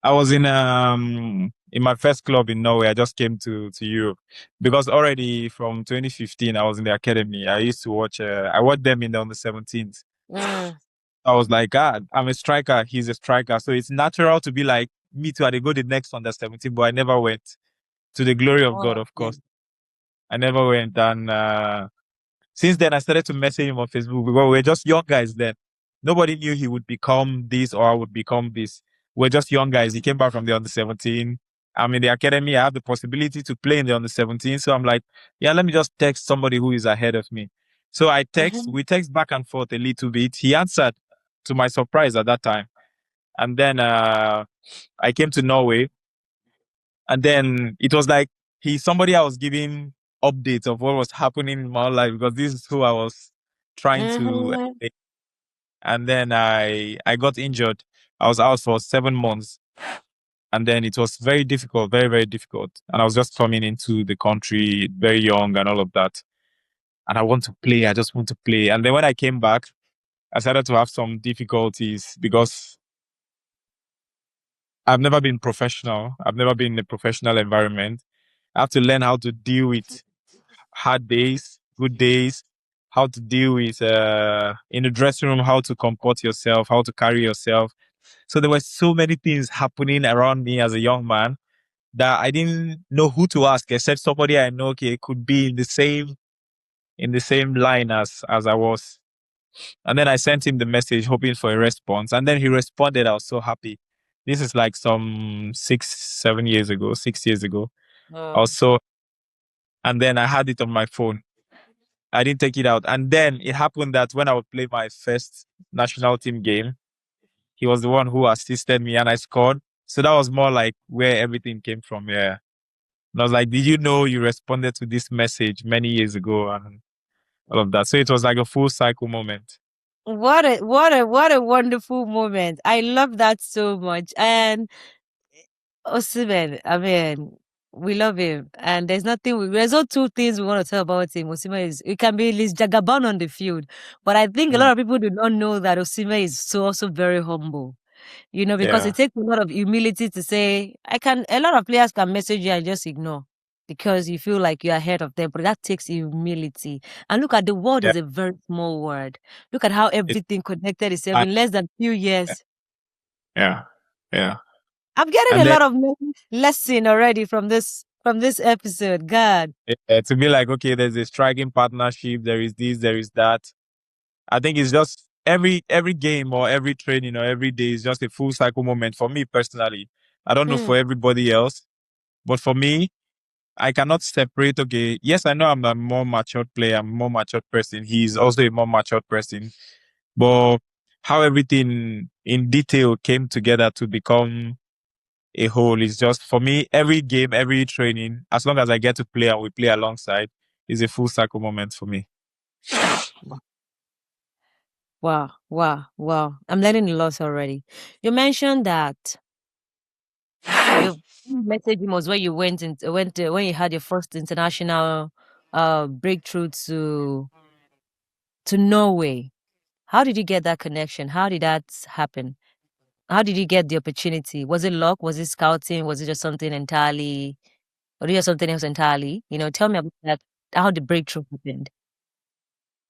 A: I was in my first club in Norway. I just came to Europe because already from 2015 I was in the academy. I used to watch. I watched them in the under 17s.
B: Mm.
A: I was like, God, I'm a striker. He's a striker, so it's natural to be like me too. I go the next under 17, but I never went. To the glory of God,
B: Oh,
A: of
B: okay.
A: course. I never went, and since then I started to message him on Facebook because we were just young guys then. Nobody knew he would become this or I would become this. We're just young guys. He came back from the under 17. I'm in the academy. I have the possibility to play in the under 17. So I'm like, yeah, let me just text somebody who is ahead of me. So we text back and forth a little bit. He answered to my surprise at that time. And then I came to Norway. And then it was like somebody I was giving updates of what was happening in my life because this is who I was trying to.
B: Mm-hmm.
A: And then I got injured. I was out for 7 months, and then it was very difficult, very very difficult. And I was just coming into the country very young and all of that. And I want to play. I just want to play. And then when I came back, I started to have some difficulties because I've never been professional. I've never been in a professional environment. I have to learn how to deal with hard days, good days, how to deal with in the dressing room, how to comport yourself, how to carry yourself. So there were so many things happening around me as a young man that I didn't know who to ask except somebody I know okay could be in the same line as I was. And then I sent him the message hoping for a response. And then he responded. I was so happy. This is like some 6 years ago. I was
B: Oh.
A: so and then I had it on my phone. I didn't take it out. And then it happened that when I would play my first national team game, he was the one who assisted me and I scored. So that was more like where everything came from. Yeah. And I was like, did you know you responded to this message many years ago and all of that? So it was like a full cycle moment.
B: What a wonderful moment. I love that so much. And Osimhen, I mean, we love him. And there's no two things we want to tell about him. Osimhen it can be Liz Jagaban on the field. But I think a
A: Mm.
B: lot of people do not know that Osimhen is so also very humble. Because
A: Yeah.
B: it takes a lot of humility to say, a lot of players can message you and just ignore because you feel like you're ahead of them, but that takes humility. And look at the world
A: Yeah.
B: is a very small world. Look at how
A: It,
B: everything connected itself
A: I,
B: in less than few years.
A: yeah. Yeah.
B: I'm getting a
A: And then
B: lot of lesson already from this episode. God.
A: to be like, okay, there's a striking partnership. There is this, there is that. I think it's just every game or every training or every day is just a full cycle moment for me personally. I don't know
B: Mm.
A: for everybody else, but for me, I cannot separate. Okay, yes, I know I'm a more matured player, I'm a more matured person. He's also a more matured person, but how everything in detail came together to become a whole is just for me. Every game, every training, as long as I get to play and we play alongside, is a full cycle moment for me.
B: Wow, wow, wow. I'm learning a lot already. You mentioned that your message was when you when you had your first international breakthrough to Norway. How did you get that connection? How did that happen? How did you get the opportunity? Was it luck? Was it scouting? Was it just something entirely, or did you have something else entirely? Tell me about that. How the breakthrough happened.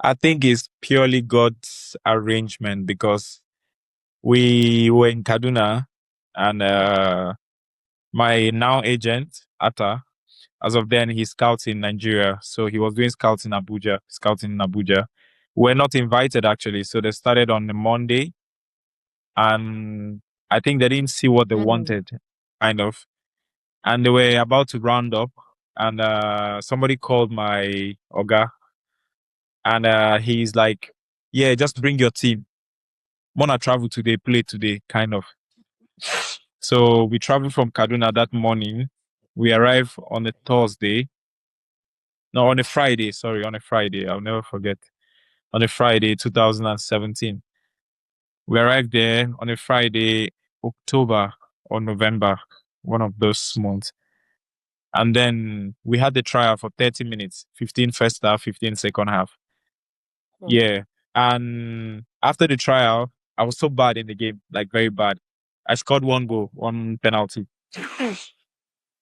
A: I think it's purely God's arrangement because we were in Kaduna and my now agent, Atta, as of then, he scouts in Nigeria. So he was doing scouting in Abuja. We're not invited actually. So they started on the Monday and I think they didn't see what they
B: Mm.
A: wanted, kind of. And they were about to round up and somebody called my Oga and he's like, yeah, just bring your team. Wanna travel today, play today, kind of. So we traveled from Kaduna that morning. We arrived on a Thursday. No, on a Friday. Sorry, on a Friday. I'll never forget. On a Friday, 2017. We arrived there on a Friday, October or November, one of those months. And then we had the trial for 30 minutes, 15 first half, 15 second half.
B: Mm.
A: Yeah. And after the trial, I was so bad in the game, like very bad. I scored 1 goal, 1 penalty.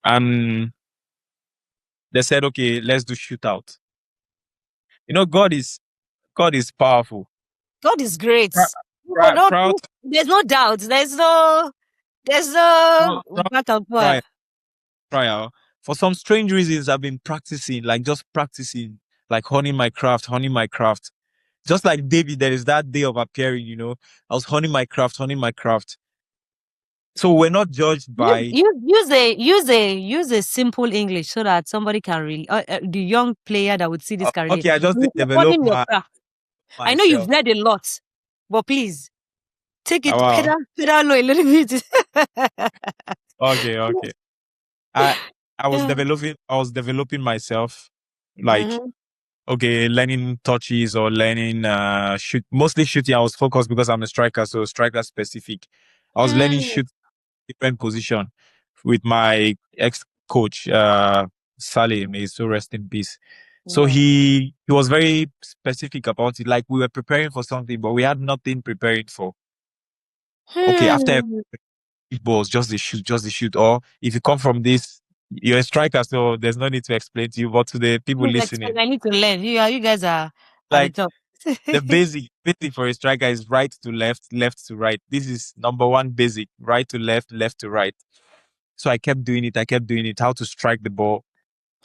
A: And they said, okay, let's do shootout. You know, God is powerful.
B: God is great.
A: Proud
B: There's no doubt. There's no back and forth.
A: Trial. For some strange reasons, I've been practicing, just practicing, honing my craft. Just like David, there is that day of appearing, I was honing my craft. So we're not judged by...
B: Use a simple English so that somebody can really... the young player that would see this can relate.
A: Okay, I just developed
B: myself. I know you've read a lot, but please, take it pedal low a little bit.
A: Okay. I was developing myself, okay, learning touches or learning mostly shooting. I was focused because I'm a striker, so striker specific. I was learning shoot different position with my ex-coach, Salim. May so rest in peace. So he was very specific about it. Like we were preparing for something, but we had nothing preparing for. Okay, after balls, just the shoot. Or if you come from this, you're a striker, so there's no need to explain to you. But to the people listening,
B: I need to learn. You guys are
A: like the basic for a striker is right to left, left to right. This is number one basic: right to left, left to right. So I kept doing it. How to strike the ball.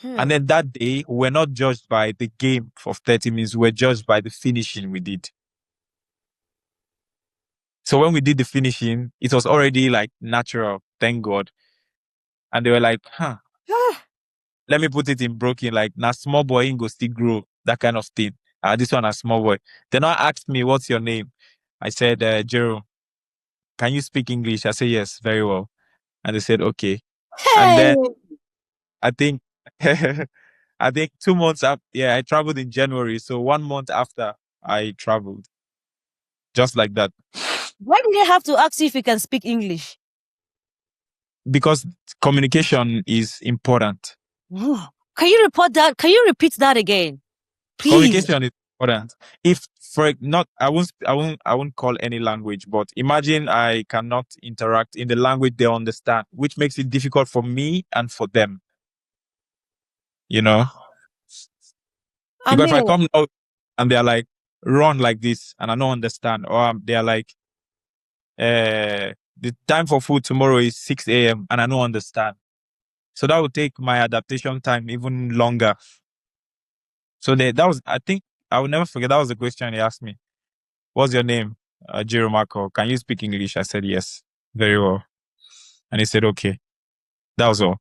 A: And then that day, we're not judged by the game of 30 minutes. We're judged by the finishing we did. So when we did the finishing, it was already natural, thank God. And they were like, let me put it in broken, now small boy ain't go still grow, that kind of thing. This one a small boy. They now asked me, what's your name? I said, Jerome, can you speak English? I said, yes, very well. And they said, okay. Hey. And then I think 2 months after, I traveled in January. So 1 month after I traveled. Just like that.
B: Why did they have to ask you if you can speak English?
A: Because communication is important.
B: Can you repeat that again? Please.
A: Communication is important. If I won't call any language, but imagine I cannot interact in the language they understand, which makes it difficult for me and for them. Because if I come out and they're like, run like this, and I don't understand, or they're like, the time for food tomorrow is 6 a.m. and I don't understand. So that would take my adaptation time even longer. So that was, I think, I will never forget, that was the question he asked me. What's your name? Jerome Akor. Can you speak English? I said, yes. Very well. And he said, okay. That was all.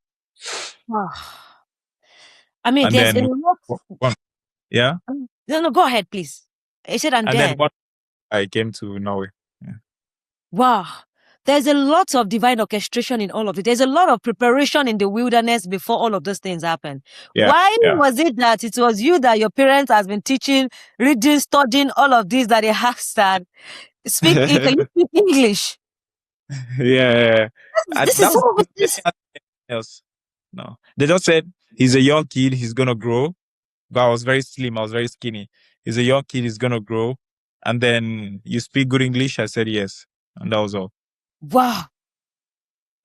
B: I mean, there's a lot.
A: Yeah?
B: No, go ahead, please. I said, and then
A: I came to Norway. Yeah.
B: Wow. There's a lot of divine orchestration in all of it. There's a lot of preparation in the wilderness before all of those things happen. Yeah, why was it that it was you that your parents has been teaching, reading, studying, all of this, that they asked that can you speak English?
A: Yeah.
B: This is all of this.
A: Else. No. They just said he's a young kid, he's gonna grow. But I was very slim, I was very skinny. He's a young kid, he's gonna grow. And then you speak good English? I said yes. And that was all.
B: Wow.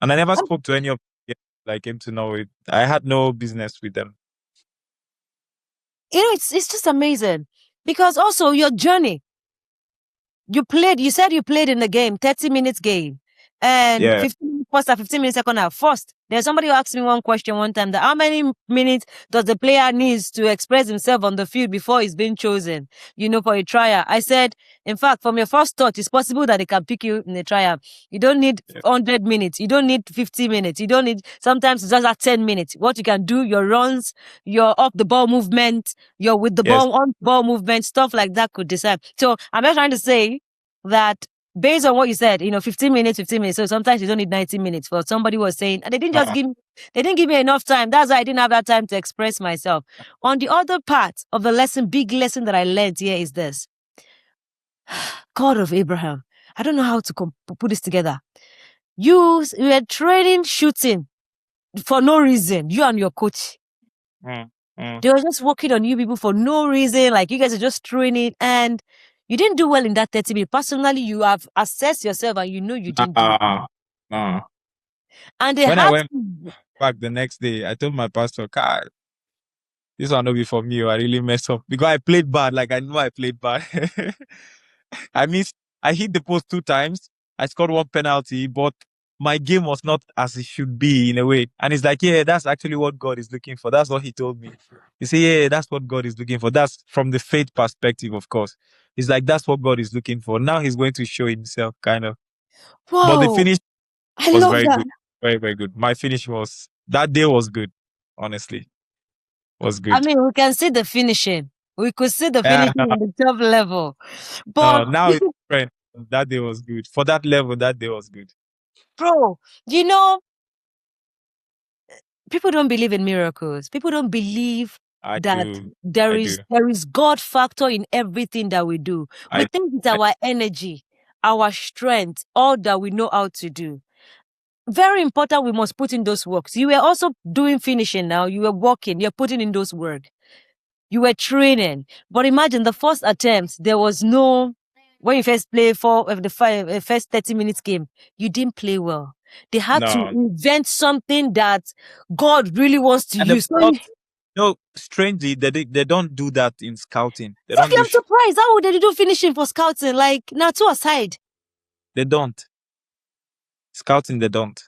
A: And I never spoke to any of them that I came to know it. I had no business with them.
B: It's just amazing. Because also your journey. You said you played in the game, 30 minutes game. And 15 minutes first half, 15 minutes second half. First, there's somebody who asked me one question one time, that how many minutes does the player needs to express himself on the field before he's been chosen, for a trial? I said, in fact, from your first thought, it's possible that they can pick you in a trial. You don't need 100 minutes. You don't need 50 minutes. You don't need, sometimes it's just at 10 minutes. What you can do, your runs, your off the ball movement, your with the ball, on ball movement, stuff like that could decide. So I'm just trying to say that based on what you said, 15 minutes. So sometimes you don't need 90 minutes. For somebody was saying, and they didn't give me enough time. That's why I didn't have that time to express myself. On the other part of the big lesson that I learned here is this. God of Abraham. I don't know how to put this together. You were training shooting for no reason. You and your coach. They were just working on you people for no reason. Like you guys are just training, and you didn't do well in that 30 minutes. Personally, you have assessed yourself and you know you didn't do well.
A: No.
B: And they
A: When I
B: had
A: went
B: to,
A: back the next day, I told my pastor, God, this one not be for me. I really messed up because I played bad. Like I knew I played bad. I missed. I hit the post 2 times. I scored one penalty, but my game was not as it should be in a way. And it's like, yeah, that's actually what God is looking for. That's what He told me. You see, yeah, that's what God is looking for. That's from the faith perspective, of course. It's like that's what God is looking for. Now He's going to show Himself, kind of. But the
B: whoa,
A: finish
B: I
A: was
B: love
A: very
B: that.
A: good, very very good. My finish was that day was good. Honestly, was
B: I
A: good.
B: mean, we can see the finishing. We could see the
A: Yeah.
B: finishing on the top level. But
A: No, now it's different. That day was good. For that level, that day was good.
B: bro, you know, people don't believe in miracles. People don't believe
A: I
B: that
A: do.
B: there
A: I
B: is
A: do.
B: there is God factor in everything that we do. We
A: I,
B: think it's
A: I
B: our energy, our strength, all that we know how to do. Very important, we must put in those works. You were also doing finishing now. You were working. You're putting in those work. You were training. But imagine the first attempt, there was no, when you first play for the first 30 minutes game, you didn't play well. They had to
A: no.
B: invent something that God really wants to
A: And the
B: use. So
A: not no strangely they don't do that in scouting. They don't
B: exactly,
A: do
B: I'm surprised. How would they do finishing for scouting? Like, now two aside.
A: they don't. Scouting they don't.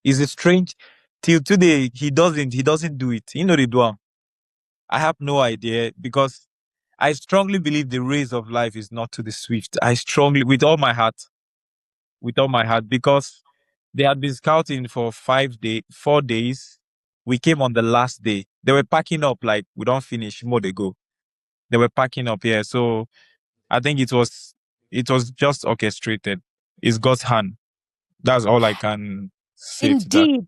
A: Is it strange? Till today he doesn't do it. You know the do. I have no idea because I strongly believe the race of life is not to the swift. I strongly with all my heart because they had been scouting for 5 days, 4 days. We came on the last day. They were packing up like we don't finish, more they go. They were packing up here. So I think it was just orchestrated. It's God's hand. That's all I can say to that.
B: Indeed.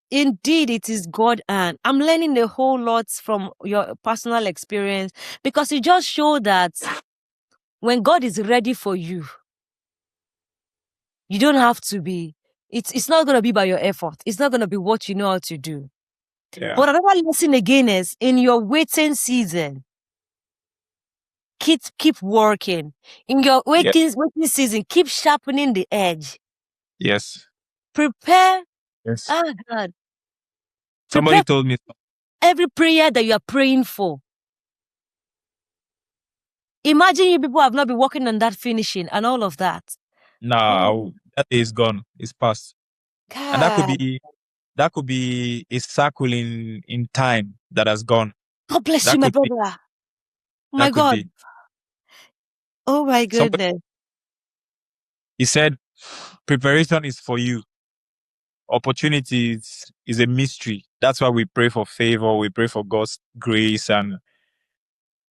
B: Indeed, it is God, and I'm learning a whole lot from your personal experience because it just shows that when God is ready for you, you don't have to be. It's not going to be by your effort. It's not going to be what you know how to do.
A: Yeah.
B: But another lesson again is in your waiting season, keep working. In your
A: Yeah.
B: waiting season, keep sharpening the edge.
A: Yes.
B: Prepare.
A: Yes.
B: Ah, God.
A: Somebody
B: Prepare
A: told me
B: every prayer that you are praying for. Imagine you people have not been working on that finishing and all of that.
A: nah, that day is gone. It's past. And that could
B: God,
A: be a circle in time that has gone.
B: God bless you,
A: That
B: my
A: could be
B: brother. My
A: that could
B: God.
A: be.
B: Oh my
A: Somebody
B: goodness.
A: he said preparation is for you. Opportunities is a mystery. That's why we pray for favor, we pray for God's grace,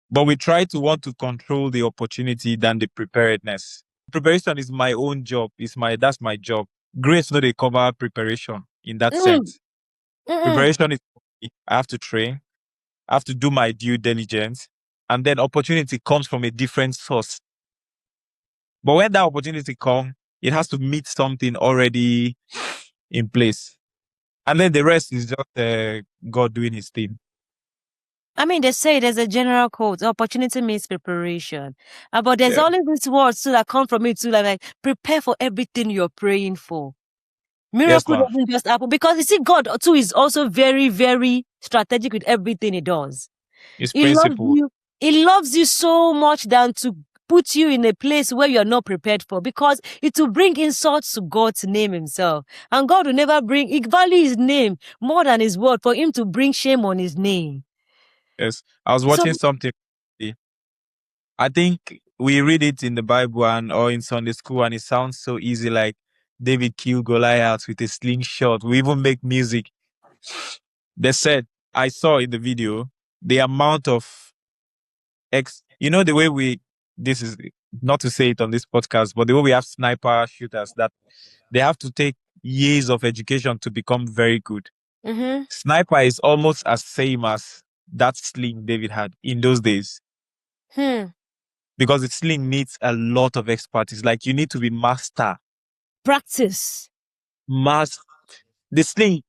A: but we try to want to control the opportunity than the preparedness. Preparation is my own job. That's my job. Grace not a cover preparation in that
B: Mm,
A: sense.
B: mm-mm.
A: Preparation is I have to train, I have to do my due diligence, and then opportunity comes from a different source. But when that opportunity comes, it has to meet something already in place. And then the rest is just God doing his thing.
B: I mean, they say there's a general quote, opportunity means preparation. But there's
A: Yeah.
B: only these words too that come from it too, like prepare for everything you're praying for.
A: Yes,
B: Miracle
A: ma'am.
B: doesn't just happen because you see, God too is also very, very strategic with everything he does.
A: It's
B: He loves
A: principle.
B: you. He loves you so much than to put you in a place where you're not prepared for because it will bring insults to God's name himself. And God will never he value his name more than his word for him to bring shame on his name.
A: Yes. I was
B: So,
A: watching something. I think we read it in the Bible or in Sunday school, and it sounds so easy, like David killed Goliath with a slingshot. We even make music. They said, I saw in the video the amount of the way this is not to say it on this podcast, but the way we have sniper shooters that they have to take years of education to become very good.
B: mm-hmm.
A: Sniper is almost as same as that sling David had in those days. Because the sling needs a lot of expertise. Like you need to be master.
B: Practice.
A: The sling,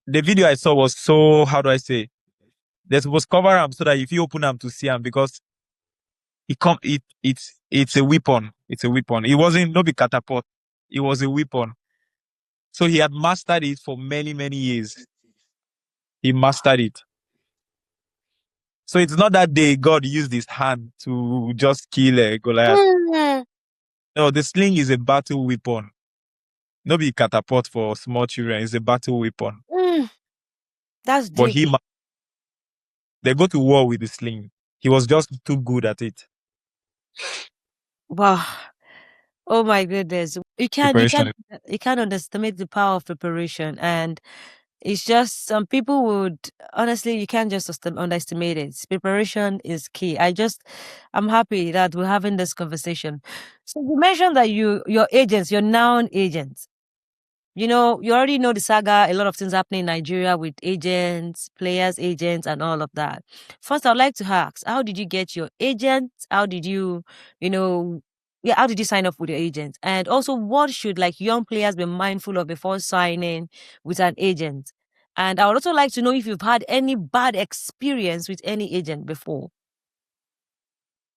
A: the video I saw was so, how do I say? They supposed cover them so that if you open them to see them, because it's a weapon. It's a weapon. It wasn't no be catapult. It was a weapon. So he had mastered it for many, many years. He mastered it. So it's not that day God used his hand to just kill Goliath. No, the sling is a battle weapon. No be catapult for small children. It's a battle weapon.
B: That's
A: But
B: deep.
A: they go to war with the sling. He was just too good at it.
B: Wow. Oh my goodness. You can't underestimate the power of preparation. And it's just some people would honestly, you can't just underestimate it. Preparation is key. I'm happy that we're having this conversation. So you mentioned that your agents, your noun agents, you already know the saga, a lot of things happening in Nigeria with agents, players, agents, and all of that. First, I'd like to ask, how did you get your agent? How did you, how did you sign up with your agent? And also, what should young players be mindful of before signing with an agent? And I would also like to know if you've had any bad experience with any agent before.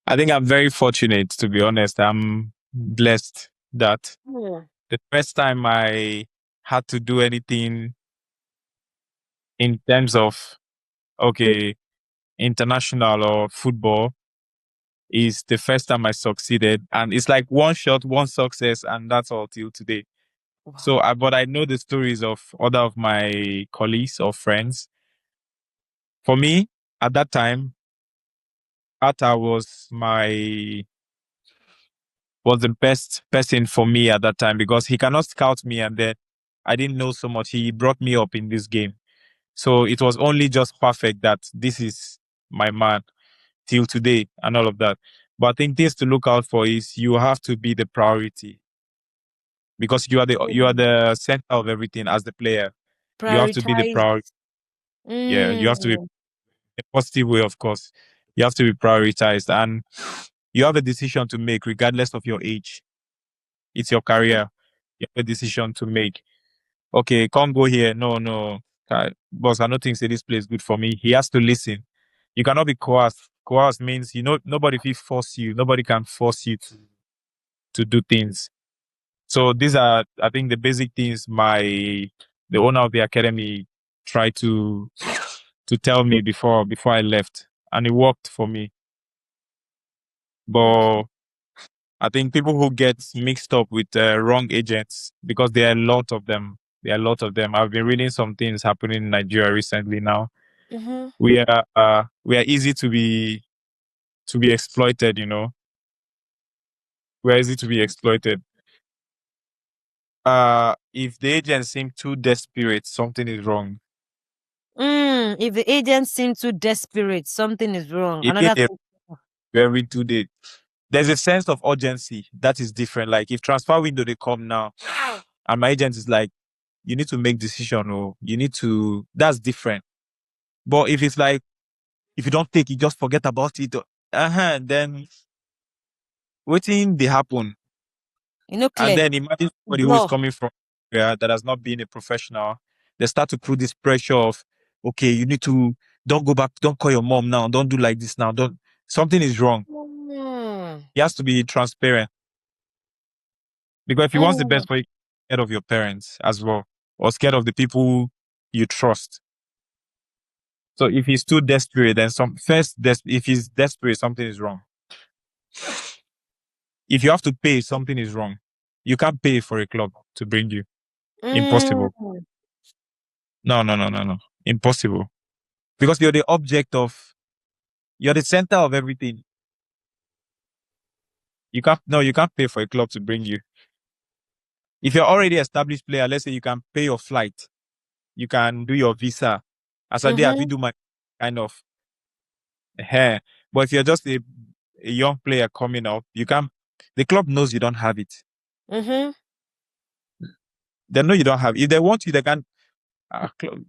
A: I think I'm very fortunate, to be honest. I'm blessed that the first time I had to do anything in terms of, international or football is the first time I succeeded. And it's like one shot, one success, and that's all till today.
B: Wow.
A: So, but I know the stories of other of my colleagues or friends. For me, at that time, Atta was the best person for me at that time because he cannot scout me, and then I didn't know so much. He brought me up in this game. So it was only just perfect that this is my man till today and all of that. But I think things to look out for is you have to be the priority because you are the center of everything as the player. You have to be the priority. Yeah, you have to be a positive way, of course. You have to be prioritized and you have a decision to make regardless of your age. It's your career. You have a decision to make. Okay, can't go here. No. Boss, I don't think say this place is good for me. He has to listen. You cannot be coerced. Coerced means, nobody will force you. Nobody can force you to do things. So these are, I think, the basic things the owner of the academy tried to tell me before I left. And it worked for me. But I think people who get mixed up with wrong agents, because there are a lot of them. I've been reading some things happening in Nigeria recently now.
B: Mm-hmm.
A: We are easy to be exploited, We're easy to be exploited. If the agents seem too desperate, something is wrong.
B: If the agents seem too desperate, something is wrong.
A: Very too late. There's a sense of urgency that is different. Like if transfer window they come now, and my agent is like, you need to make decision or you need to. That's different. But if it's like, if you don't take it, just forget about it. Then waiting they happen.
B: Clear.
A: And then imagine somebody who is coming from that has not been a professional. They start to put this pressure of, okay, you need to don't go back, don't call your mom now, don't do like this now, don't. Something is wrong. He has to be transparent because if he wants the best for you, scared of your parents as well, or scared of the people you trust. So if he's too desperate, then if he's desperate, something is wrong. If you have to pay, something is wrong. You can't pay for a club to bring you. Impossible. No. Impossible. Because you're the center of everything. You can't pay for a club to bring you. If you're already established player, let's say you can pay your flight. You can do your visa. As I did, I do my kind of hair. But if you're just a young player coming up, the club knows you don't have it. They know you don't have it. If they want you, they can.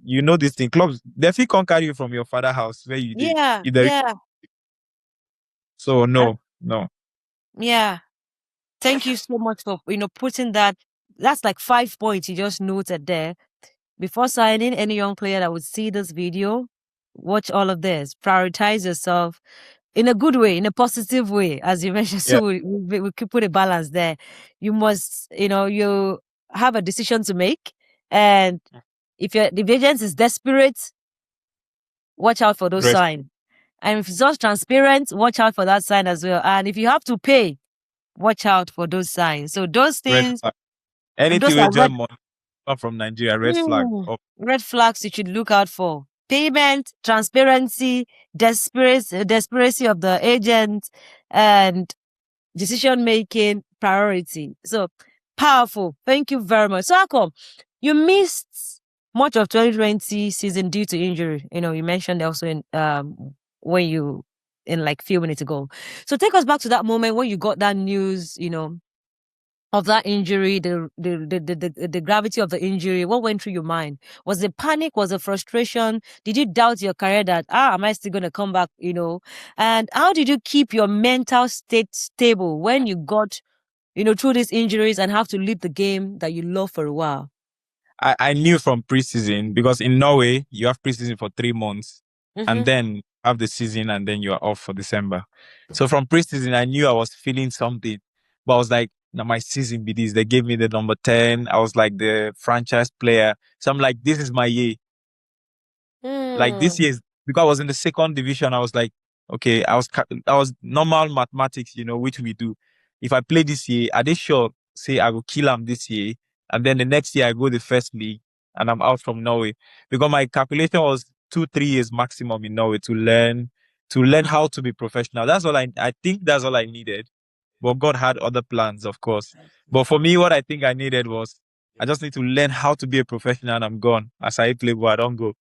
A: This thing. Clubs, they feel can't carry you from your father's house where you did.
B: Yeah.
A: So no.
B: Yeah. Thank you so much for putting that. That's like 5 points you just noted there. Before signing, any young player that would see this video, watch all of this. Prioritize yourself in a good way, in a positive way, as you mentioned.
A: Yeah.
B: So we could put a balance there. You must, you have a decision to make. And if the agent is desperate, watch out for those
A: Red,
B: signs. And if it's just transparent, watch out for that sign as well. And if you have to pay, watch out for those signs. So those
A: red
B: things,
A: flag. Anything
B: those
A: we
B: are
A: join money come from Nigeria, red flag. Oh,
B: red flags you should look out for. Payment, transparency, desperation of the agent, and decision making priority. So powerful. Thank you very much. So Akor, you missed much of 2020 season due to injury. You mentioned also in when you in like few minutes ago. So take us back to that moment when you got that news, of that injury, the gravity of the injury. What went through your mind? Was it panic? Was it frustration? Did you doubt your career that, am I still going to come back, And how did you keep your mental state stable when you got, through these injuries and have to leave the game that you love for a while?
A: I knew from preseason, because in Norway, you have preseason for 3 months and then have the season and then you are off for December. So from preseason, I knew I was feeling something, but I was like, now my season be this. They gave me the number 10. I was like the franchise player. So I'm like, this is my year. Like this year, because I was in the second division, I was like, okay, I was normal mathematics, which we do. If I play this year, are they sure, say I will kill them this year, and then the next year I go the first league and I'm out from Norway? Because my calculation was 2-3 years maximum in Norway to learn how to be professional. That's all I think that's all I needed. But God had other plans, of course. But for me, what I think I needed was, I just need to learn how to be a professional and I'm gone. As I play, but I don't go.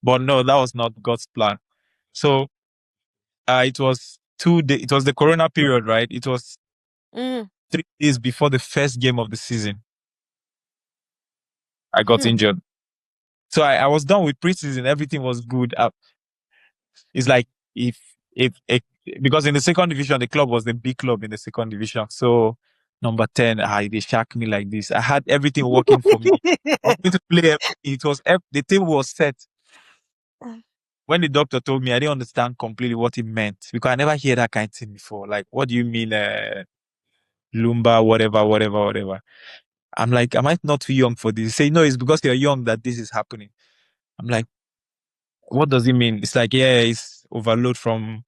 A: But no, that was not God's plan. So it was it was the Corona period, right? It was 3 days before the first game of the season. I got injured. So I was done with preseason. Everything was good. It's like if because in the second division, the club was the big club in the second division. So number 10, they shacked me like this. I had everything working for me. I was going to play. The table was set. When the doctor told me, I didn't understand completely what it meant, because I never hear that kind of thing before. Like, what do you mean, Lumumba, whatever? I'm like, am I not too young for this? He say, no, it's because you're young that this is happening. I'm like, what does it mean? It's like, yeah, it's overload from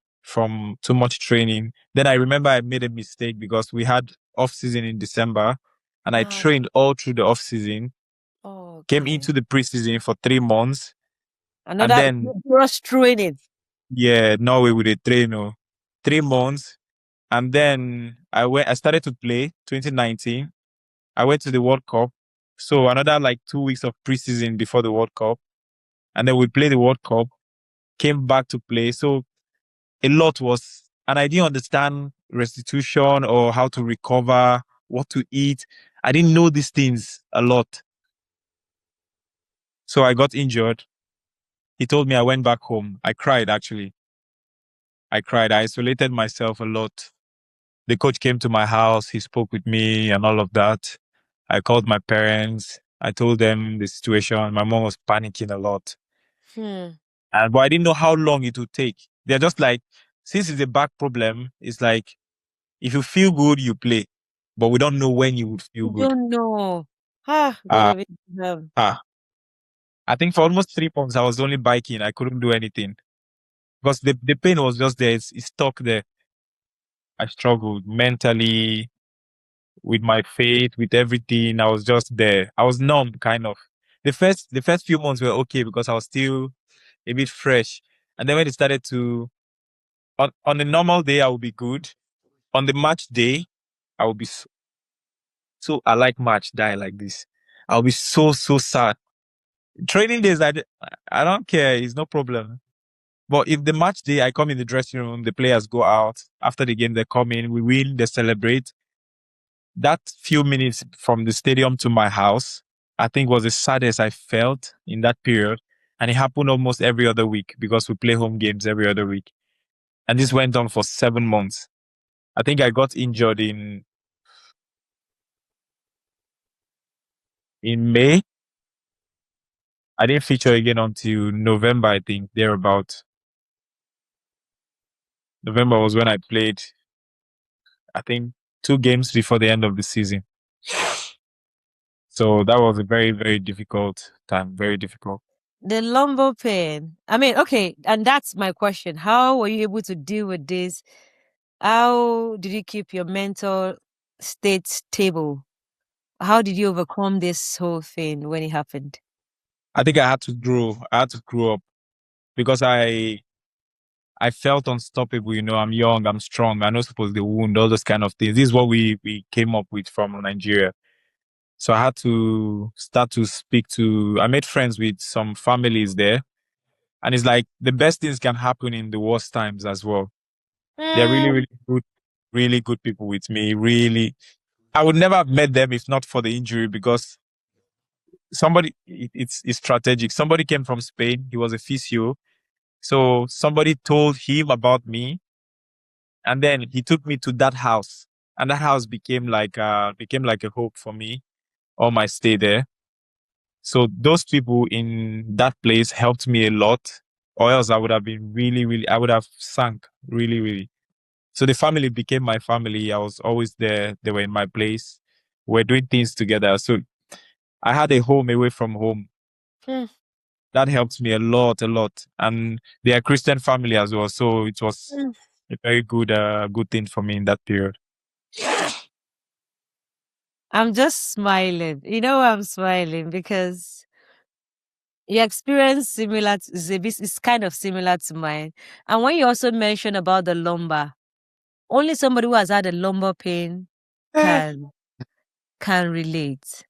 A: too much training. Then I remember I made a mistake because we had off season in December, and I trained all through the off season. Came into the preseason for 3 months.
B: And then cross training.
A: Yeah, Norway with a trainer. 3 months. And then I started to play 2019. I went to the World Cup. So another like 2 weeks of preseason before the World Cup. And then we played the World Cup, came back to play. So a lot was, and I didn't understand restitution or how to recover, what to eat. I didn't know these things a lot. So I got injured. He told me I went back home. I cried, actually. I cried. I isolated myself a lot. The coach came to my house. He spoke with me and all of that. I called my parents. I told them the situation. My mom was panicking a lot. But I didn't know how long it would take. They're just like, since it's a back problem, it's like, if you feel good, you play. But we don't know when you would feel good.
B: Don't know.
A: I think for almost 3 months, I was only biking. I couldn't do anything. Because the pain was just there. It's stuck there. I struggled mentally, with my faith, with everything. I was just there. I was numb, kind of. The first few months were okay because I was still a bit fresh. And then when it started to, on a normal day, I would be good. On the match day, I would be so I like match die like this. I'll be so sad. Training days, I don't care. It's no problem. But if the match day, I come in the dressing room, the players go out. After the game, they come in, we win, they celebrate. That few minutes from the stadium to my house, I think was the saddest I felt in that period. And it happened almost every other week because we play home games every other week. And this went on for 7 months. I think I got injured in May. I didn't feature again until November, I think, thereabout. November was when I played, I think, 2 games before the end of the season. So that was a very, very difficult time. Very difficult.
B: The lumbar pain. I mean, okay, and that's my question. How were you able to deal with this? How did you keep your mental state stable? How did you overcome this whole thing when it happened?
A: I think I had to grow. I had to grow up because I felt unstoppable. I'm young, I'm strong. I'm not supposed to wound, all those kind of things. This is what we came up with from Nigeria. So I had to start to I made friends with some families there. And it's like the best things can happen in the worst times as well. They're
B: Mm.
A: really good people with me. Really, I would never have met them if not for the injury because it's strategic. Somebody came from Spain. He was a physio. So somebody told him about me, and then he took me to that house, and that house became like a hope for me all my stay there. So those people in that place helped me a lot, or else I would have been I would have sunk really, really. So the family became my family. I was always there. They were in my place. We're doing things together. So I had a home away from home.
B: Mm.
A: That helped me a lot, a lot. And they are Christian family as well. So it was
B: Mm.
A: a very good thing for me in that period.
B: I'm just smiling. You know why I'm smiling? Because your experience is kind of similar to mine. And when you also mentioned about the lumbar, only somebody who has had a lumbar pain can relate.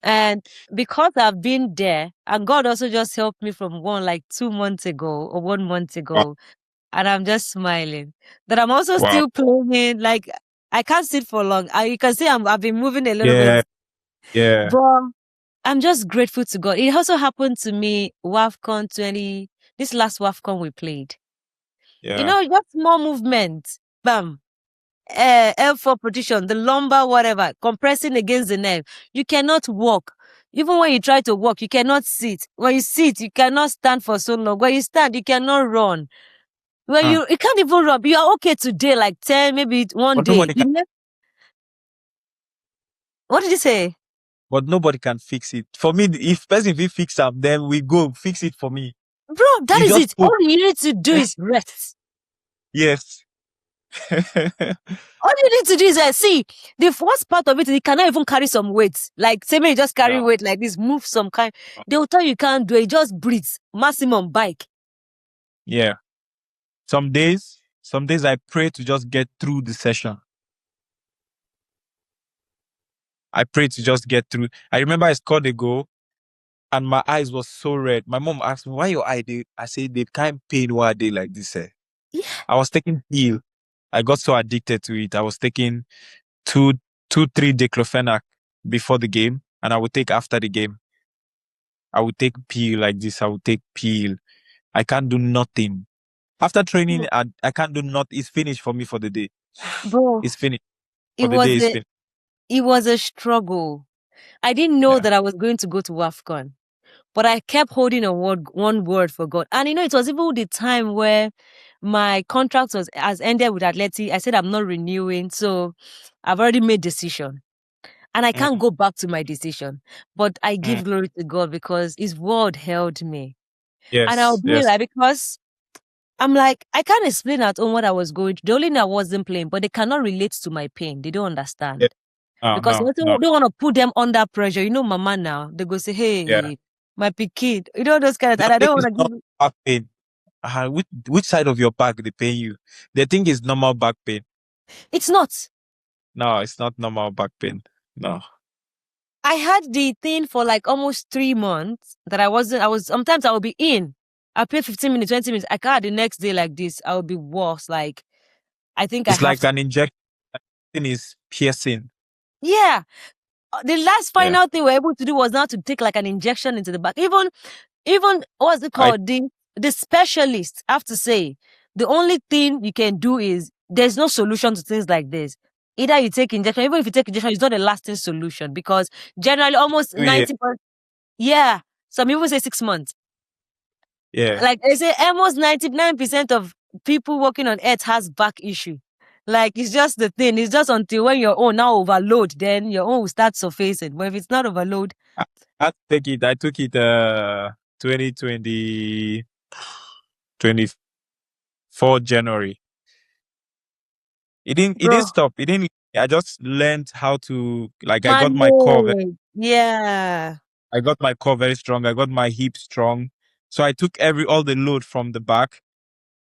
B: And because I've been there, and God also just helped me from like 2 months ago or 1 month
A: Wow.
B: ago, and I'm just smiling. That I'm also
A: Wow.
B: still playing. Like I can't sit for long. You can see I've been moving a little
A: Yeah.
B: bit,
A: Yeah.
B: but I'm just grateful to God. It also happened to me WAFCON 20. This last WAFCON we played.
A: Yeah.
B: Just small movement. Bam. L4 position, the lumbar, whatever, compressing against the nerve. You cannot walk. Even when you try to walk, you cannot sit. When you sit, you cannot stand for so long. When you stand, you cannot run. When
A: Huh.
B: you can't even run. You are okay today, like 10, maybe one
A: But
B: day.
A: nobody can
B: What did you say?
A: but nobody can fix it. For me, if person will fix up, then we go fix it for me.
B: Bro, that
A: You
B: is
A: just
B: it.
A: put
B: All you need to do is rest.
A: yes.
B: All you need to do is see the first part of it. You cannot even carry some weight. Like say me, you just carry
A: No.
B: weight like this, move some kind. They will tell you can't do it. Just breathe. Maximum bike.
A: Yeah. Some days I pray to just get through the session. I pray to just get through. I remember I scored a goal and my eyes was so red. My mom asked me, why your eye dey? I said, they can't pain why they like this.
B: Yeah.
A: I was taking pill. I got so addicted to it. I was taking two, 3 diclofenac before the game, and I would take after the game. I would take pill like this. I would take pill. I can't do nothing. After training, I can't do nothing. It's finished for me for the day.
B: Bro,
A: It's finished.
B: it
A: For the day,
B: was
A: it's
B: a
A: finished.
B: it was a struggle. I didn't know
A: Yeah.
B: that I was going to go to WAFCON, but I kept holding one word for God. And it was even the time where my contract has ended with Atleti. I said I'm not renewing, so I've already made decision. And I can't
A: Mm,
B: go back to my decision. But I
A: mm.
B: give glory to God because His word held me. And I'll
A: Yes,
B: do it
A: yes.
B: like because I'm like, I can't explain at home what I was going through. The only thing I wasn't playing, but they cannot relate to my pain. They don't
A: Yeah.
B: understand.
A: No,
B: Because
A: no,
B: they
A: no.
B: don't want to put them under pressure. Mama now, they go say,
A: Yeah.
B: hey, my kid. Those kind of,
A: They
B: and I
A: think
B: don't
A: it's
B: want to
A: not
B: give.
A: back pain. Which side of your back they pain you? They think it's normal back pain.
B: It's not.
A: No, it's not normal back pain. No.
B: I had the thing for like almost 3 months that I was, sometimes I will be in. I play 15 minutes, 20 minutes. I can't the next day like this. I will be worse. Like, I think I
A: It's
B: have
A: like
B: to.
A: an injection. Thing is piercing.
B: Yeah. The last
A: Yeah.
B: final thing we're able to do was now to take like an injection into the back. Even what's it
A: I
B: called? The specialist have to say the only thing you can do is there's no solution to things like this. Either you take injection, even if you take injection, it's not a lasting solution because generally almost
A: 2 years.
B: 90%. Yeah. Some people say 6 months.
A: Yeah.
B: Like they say almost 99% of people working on earth has back issue. Like, it's just the thing. It's just until when your own now overload, then your own will start surfacing. But if it's not overload,
A: I took it 2020 24 January. It didn't
B: bro,
A: stop. It didn't. I just learned how to, like, I got my core.
B: manage. Yeah.
A: I got my core very strong. I got my hip strong. So I took all the load from the back.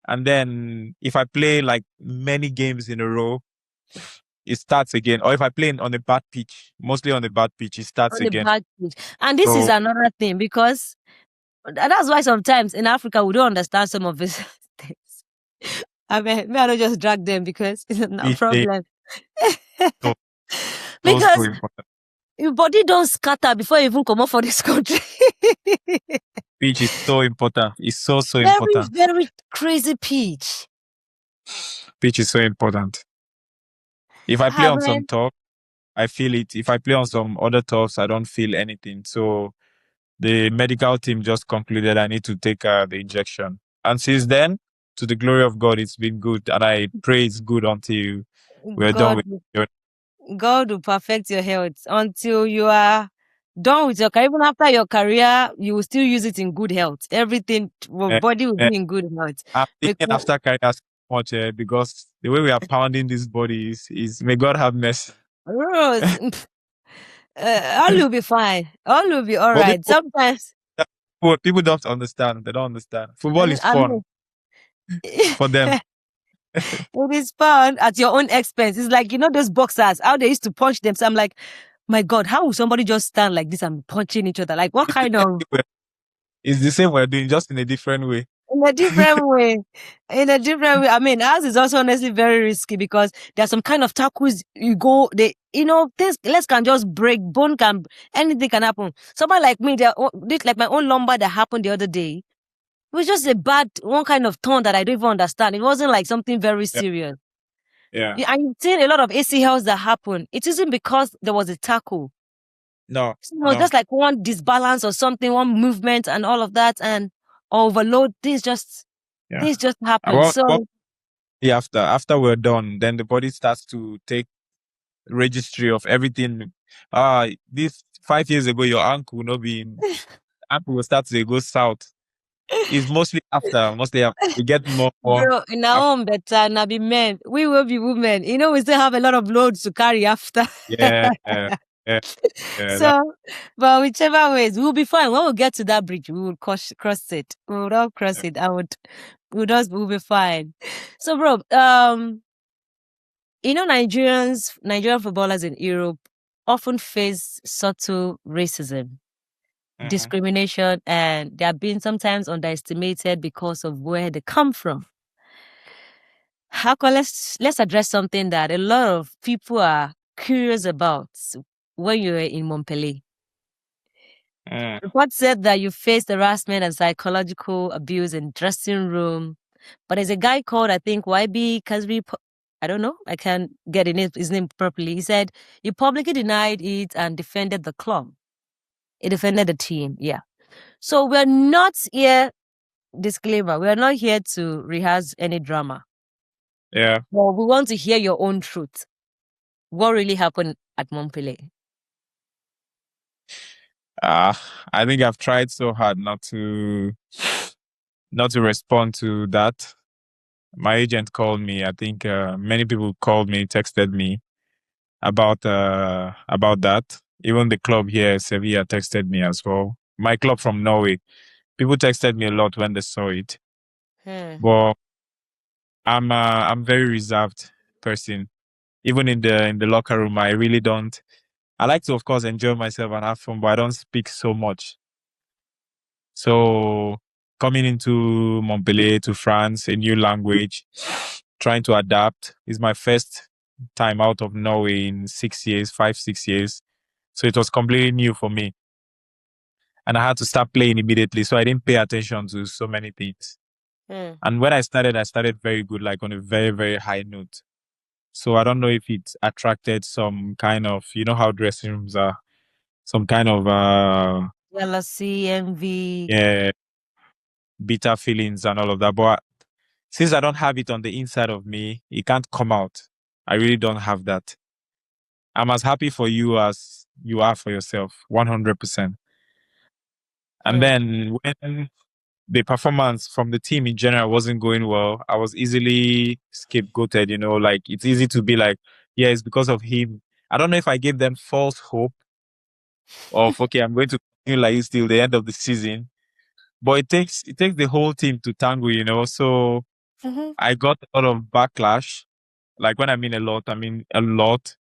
A: And then if I play like many games in a row, it starts again. Or if I play on a bad pitch, mostly on the bad pitch, it starts
B: On the
A: again.
B: back page. And this is
A: So
B: another thing, because that's why sometimes in Africa we don't understand some of these things. I mean, I don't just drag them because it's no
A: pitch day,
B: problem.
A: so
B: Because
A: important.
B: your body don't scatter before you even come up for this country.
A: Pitch is so important. It's so
B: Very,
A: important.
B: very crazy pitch.
A: Pitch is so important. If I play on some
B: Amen.
A: turf, I feel it. If I play on some other turfs, I don't feel anything. So the medical team just concluded I need to take the injection. And since then, to the glory of God, it's been good. And I pray it's good until we're done
B: God,
A: with it.
B: God will perfect your health until you are done with your career. Even after your career, you will still use it in good health. Everything, your
A: Eh,
B: body will
A: eh,
B: be in good health.
A: I'm thinking
B: Because
A: after career so much because the way we are pounding this body is may God have mercy.
B: Rose, all will be fine. All will be all
A: But
B: right. Sometimes,
A: people don't understand. They don't understand. Football is
B: I
A: fun
B: mean,
A: for them.
B: it is fun at your own expense. It's like, those boxers, how they used to punch them. So I'm like, my God, how will somebody just stand like this and punching each other? Like, what kind of,
A: It's the same we're doing, just in a different way.
B: in a different way? In a different way. I mean, ours is also honestly very risky because there's some kind of tackles you go, things, legs can just break, anything can happen. Somebody like me, this like my own lumbar that happened the other day. It was just one kind of tone that I don't even understand. It wasn't like something very serious.
A: Yeah.
B: I'm seeing a lot of ACLs that happen. It isn't because there was a tackle.
A: No.
B: Just like one disbalance or something, one movement and all of that, and overload. Things just happen. So
A: After we're done, then the body starts to take registry of everything. This 5 years ago, your ankle will not be in. Ankle will start to go south. It's mostly after we get more.
B: bro, in our home better now be men. We will be women. We still have a lot of loads to carry after.
A: Yeah.
B: So, but whichever ways, we'll be fine. When we get to that bridge, we will cross it. We will not cross it. We'll be fine. So, bro, Nigerian footballers in Europe often face subtle racism, discrimination, and they are being sometimes underestimated because of where they come from. Let's address something that a lot of people are curious about when you're in Montpellier. Report said that you faced harassment and psychological abuse in dressing room, but there's a guy called, I think, YB Kazri. I don't know. I can't get his name properly. He said he publicly denied it and defended the club. He defended the team. Yeah. So we're not here. Disclaimer: we are not here to rehearse any drama.
A: Yeah.
B: Well, we want to hear your own truth. What really happened at Montpellier?
A: I think I've tried so hard not to respond to that. My agent called me. I think many people called me, texted me about that. Even the club here, Sevilla, texted me as well. My club from Norway. People texted me a lot when they saw it. But I'm very reserved person. Even in the locker room, I really don't. I like to, of course, enjoy myself and have fun, but I don't speak so much. So coming into Montpellier, to France, a new language, trying to adapt is my first time out of Norway in 6 years, 5-6 years. So it was completely new for me. And I had to start playing immediately. So I didn't pay attention to so many things. And when I started very good, like on a very, very high note. So I don't know if it attracted some kind of, how dressing rooms are, some kind of
B: jealousy, envy.
A: Yeah, bitter feelings and all of that. But since I don't have it on the inside of me, it can't come out. I really don't have that. I'm as happy for you as you are for yourself, 100%. And then when the performance from the team in general wasn't going well, I was easily scapegoated, like it's easy to be like, yeah, it's because of him. I don't know if I gave them false hope of, okay, I'm going to continue like this till the end of the season. But it takes the whole team to tango. So I got a lot of backlash. Like when I mean a lot, I mean a lot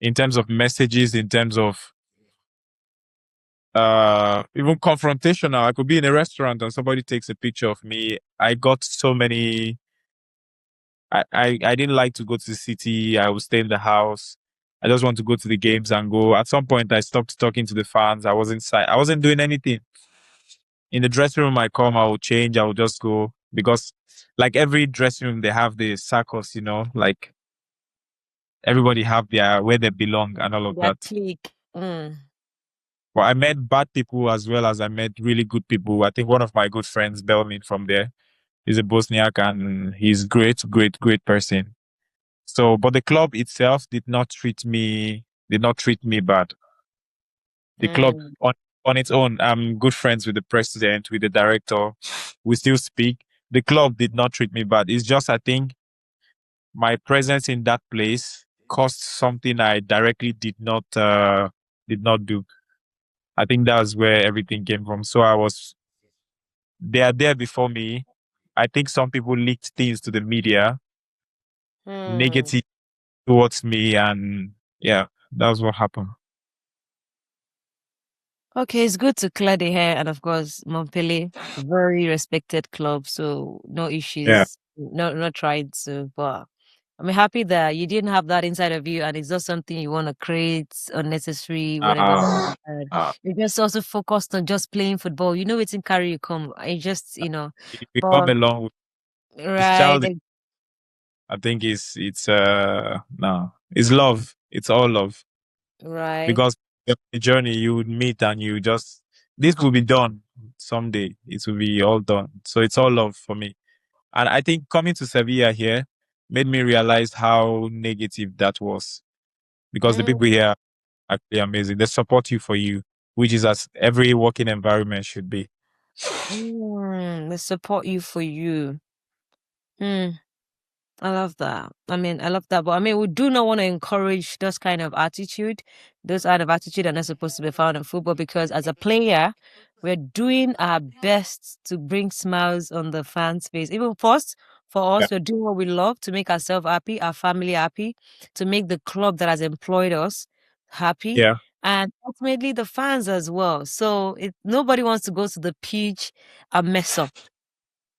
A: in terms of messages, in terms of even confrontational. I could be in a restaurant and somebody takes a picture of me. I got so many. I didn't like to go to the city. I would stay in the house. I just want to go to the games and go. At some point, I stopped talking to the fans. I wasn't doing anything. In the dressing room, I come, I will change, I will just go because, like every dressing room, they have the circles. Like everybody have their where they belong and all of
B: That
A: that.
B: clique.
A: But I met bad people as well as I met really good people. I think one of my good friends, Belmin from there, is a Bosniak and he's great, great, great person. So, but the club itself did not treat me bad. The club on its own, I'm good friends with the president, with the director. We still speak. The club did not treat me bad. It's just I think my presence in that place caused something I directly did not do. I think that's where everything came from. So they are there before me. I think some people leaked things to the media, negative towards me, and yeah, that's what happened.
B: Okay, it's good to clear the hair, and of course, Montpellier, very respected club, so no
A: Yeah.
B: issues. Not trying to, but I'm happy that you didn't have that inside of you, and it's not something you want to create unnecessary whenever. You just also focused on just playing football. You know, it's in carry you come. I just,
A: We come
B: but
A: along with this
B: right,
A: child. I think it's no, it's love. It's all love
B: right.
A: because the journey you would meet and you just this will be done someday. It will be all done. So it's all love for me. And I think coming to Sevilla here made me realize how negative that was because the people here are actually amazing. They support you for you, which is as every working environment should be.
B: They support you for you. I love that. I love that. But we do not want to encourage those kind of attitude. Those kind of attitude are not supposed to be found in football because as a player, we're doing our best to bring smiles on the fans' face. Even first, for us,
A: Yeah.
B: we're doing what we love to make ourselves happy, our family happy, to make the club that has employed us happy.
A: Yeah.
B: And ultimately the fans as well. So nobody wants to go to the pitch and mess up.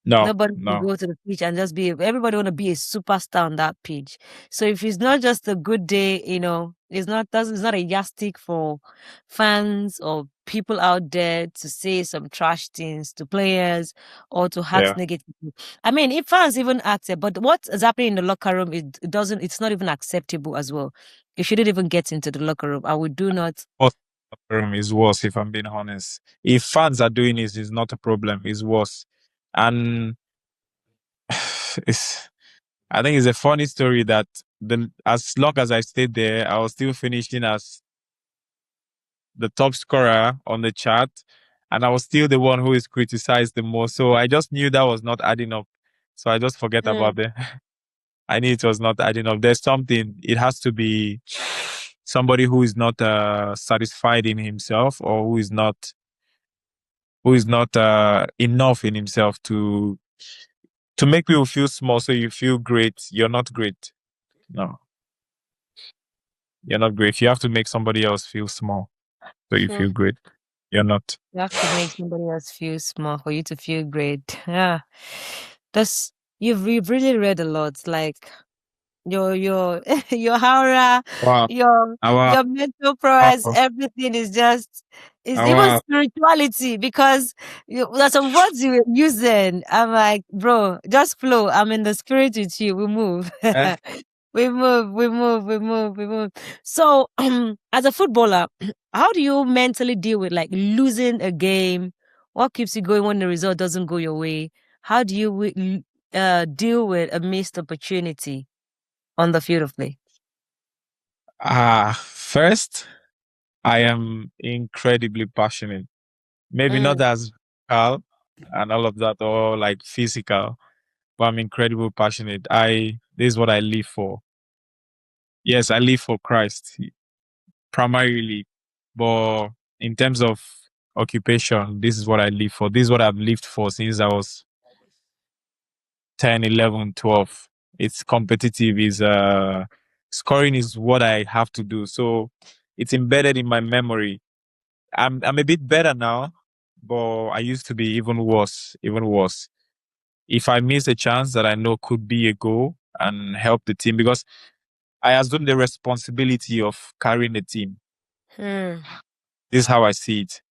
B: Nobody can
A: No.
B: go to the pitch and just everybody want to be a superstar on that pitch. So if it's not just a good day, it's not a yardstick for fans or people out there to say some trash things to players or to act
A: Yeah.
B: negatively. If fans even act it, but what is happening in the locker room, it's not even acceptable as well. You shouldn't even get into the locker room. I would do not.
A: Is worse if I'm being honest. If fans are doing it, it's not a problem. It's worse. And I think it's a funny story that as long as I stayed there, I was still finishing as the top scorer on the chart, and I was still the one who is criticized the most. So I just knew that was not adding up. So I just forget about it. I knew it was not adding up. There's something. It has to be somebody who is not satisfied in himself, or who is not enough in himself to make people feel small. So you feel great. You're not great. No, you're not great. You have to make somebody else feel small so you feel great. You're not.
B: You have to make somebody else feel small for you to feel great. Yeah. You've really read a lot. Like your your aura,
A: Wow.
B: your mental prowess, everything is even spirituality because there's some words you were using. I'm like, bro, just flow. I'm in the spirit with you. We move. We move. So, as a footballer, how do you mentally deal with like losing a game? What keeps you going when the result doesn't go your way? How do you deal with a missed opportunity? on the field of play?
A: First, I am incredibly passionate. Maybe not
B: Mm.
A: as physical and all of that, or like physical, but I'm incredibly passionate. This is what I live for. Yes, I live for Christ primarily, but in terms of occupation, this is what I live for. This is what I've lived for since I was 10, 11, 12. It's competitive. Scoring is what I have to do. So it's embedded in my memory. I'm a bit better now, but I used to be even worse, even worse. If I miss a chance that I know could be a goal and help the team, because I assume the responsibility of carrying the team.
B: Mm.
A: This is how I see it.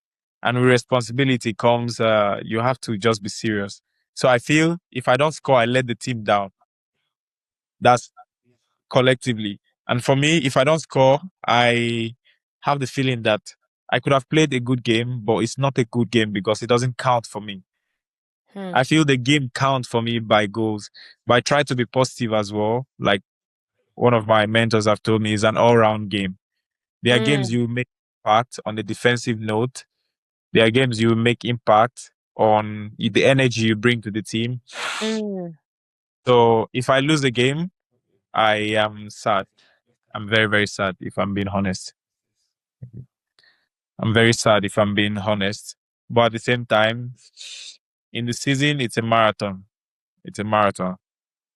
A: And with responsibility comes, you have to just be serious. So I feel if I don't score, I let the team down. That's collectively. And for me, if I don't score, I have the feeling that I could have played a good game, but it's not a good game because it doesn't count for me.
B: Mm.
A: I feel the game counts for me by goals, but I try to be positive as well. Like one of my mentors have told me, it's an all-round game. There are games
B: Mm.
A: you make impact on the defensive note. There are games you make impact on the energy you bring to the team.
B: Mm.
A: So if I lose a game, I am sad. I'm very, very sad if I'm being honest. I'm very sad if I'm being honest. But at the same time, in the season, it's a marathon. It's a marathon.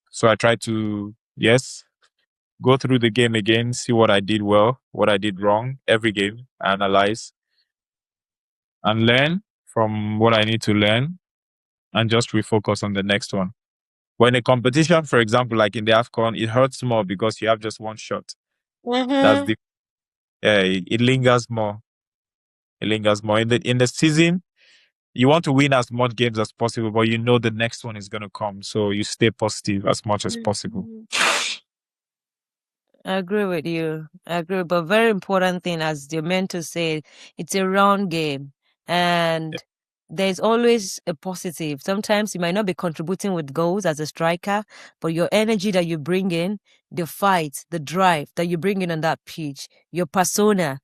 A: So I try to, yes, go through the game again, see what I did well, what I did wrong, every game, analyze and learn from what I need to learn and just refocus on the next one. When a competition, for example, like in the AFCON, it hurts more because you have just one shot. That's
B: Mm-hmm.
A: the it lingers more. It lingers more. In the season, you want to win as much games as possible, but you know the next one is gonna come. So you stay positive as much as possible.
B: Mhm. I agree with you. I agree. But very important thing, as your mentor said, it's a round game.
A: Yeah.
B: And there's always a positive. Sometimes you might not be contributing with goals as a striker, but your energy that you bring in, the fight, the drive that you bring in on that pitch, your persona,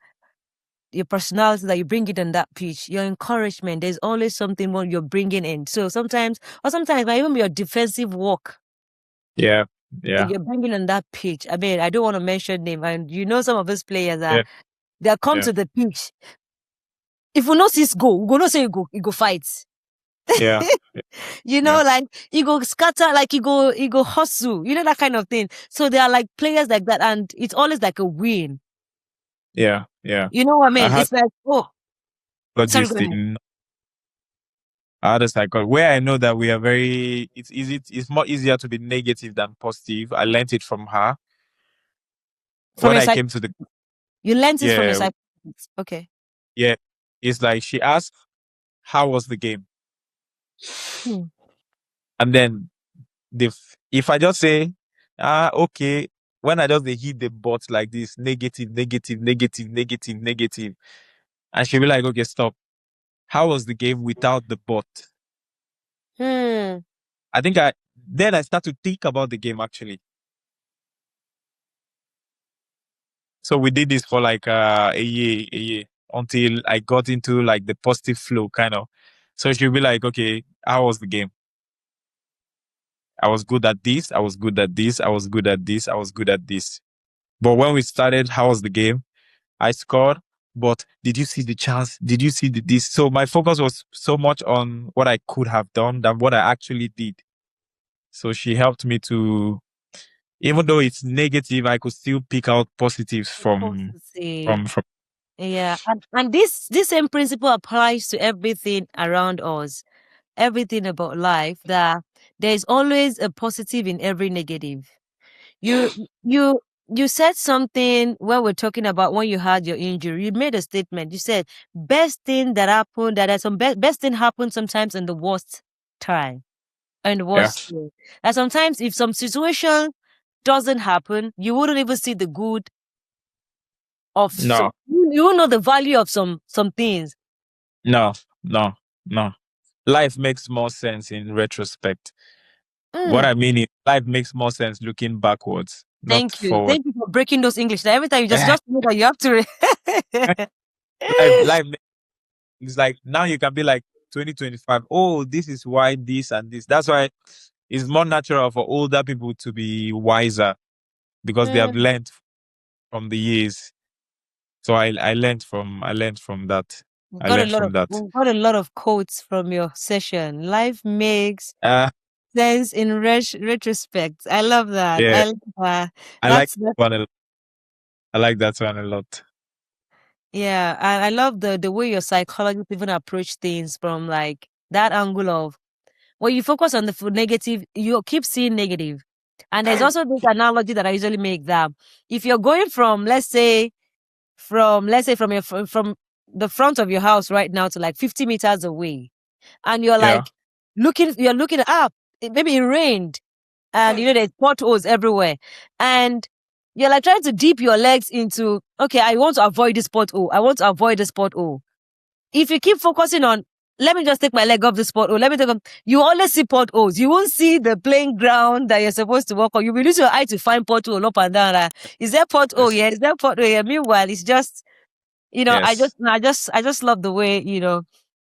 B: your personality that you bring it on that pitch, your encouragement, there's always something more you're bringing in. So sometimes might even be your defensive work
A: Yeah.
B: that
A: Yeah.
B: you're bringing on that pitch. I mean, I don't want to mention name, and you know some of these players are
A: Yeah.
B: they come
A: Yeah.
B: to the pitch. If we not see go, we go not say you go fight.
A: Yeah.
B: You
A: Yeah.
B: know, like you go scatter, like you go hustle, you know, that kind of thing. So there are like players like that, and it's always like a win.
A: Yeah. Yeah.
B: You know what I
A: I
B: mean?
A: had
B: It's like, oh, sorry, go
A: psychologist
B: ahead.
A: in I had a psychologist where I know that we are very. It's more easier to be negative than positive. I learned it from her
B: From
A: when
B: your
A: I
B: side,
A: came to the
B: you learned this from your
A: yeah
B: side. Okay.
A: yeah. It's like she asked, "How was the game?"
B: Hmm.
A: And then if I just say, okay, when I just hit the bot like this, negative, negative, negative, negative, negative, and she'll be like, okay, stop. How was the game without the bot?
B: Hmm.
A: I think then I start to think about the game actually. So we did this for like a year, until I got into like the positive flow kind of. So she'll be like, okay, how was the game? I was good at this. I was good at this. I was good at this. I was good at this. But when we started, how was the game? I scored, but did you see the chance? Did you see this? So my focus was so much on what I could have done than what I actually did. So she helped me to, even though it's negative, I could still pick out positives from
B: Positive.
A: from.
B: Yeah, and this same principle applies to everything around us, everything about life. That there is always a positive in every negative. You you you said something when we're talking about when you had your injury. You made a statement. You said best thing that happened. That there's some best thing happened sometimes in the worst time and
A: Yeah.
B: worst way. That sometimes if some situation doesn't happen, you wouldn't even see the good of some.
A: No,
B: You won't know the value of some things.
A: no, no, no. Life makes more sense in retrospect. What
B: Mm.
A: I mean is life makes more sense looking backwards. not
B: Thank you.
A: forward.
B: Thank you for breaking those English. Every time you just know that you have to.
A: Life is like now you can be like 2025. Oh, this is why this and this. That's why it's more natural for older people to be wiser because they have learned from the years. So I learned from that. I
B: Got a
A: learned
B: lot
A: from
B: of
A: that.
B: we got a lot of quotes from your session. Life makes
A: Uh
B: sense in retrospect. I love that.
A: yeah,
B: I love that.
A: I like
B: That's
A: one. I like that one a lot.
B: yeah. I love the way your psychologists even approach things from like that angle of when you focus on the negative, you keep seeing negative. And there's also this analogy that I usually make that if you're going from from the front of your house right now to like 50 meters away, and you're
A: Yeah.
B: like you're looking up, maybe it rained, and there's potholes everywhere, and you're like trying to dip your legs into, okay, I want to avoid this pothole, I want to avoid this pothole. If you keep focusing on, let me just take my leg off this pothole, you always see potholes. You won't see the playing ground that you're supposed to walk on. You'll be using your eye to find pothole up and down. Is there pothole?
A: Yes.
B: Yeah, is there pothole? Yeah. Meanwhile, it's just,
A: Yes.
B: I just love the way,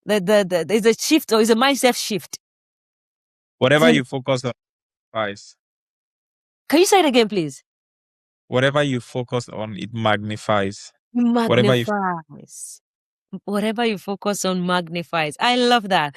B: there's a shift, or it's a mindset shift.
A: Whatever
B: To,
A: you focus on, magnifies.
B: can you say it again, please?
A: Whatever you focus on, it magnifies. Whatever you
B: Magnifies. Whatever you focus on magnifies. I love that.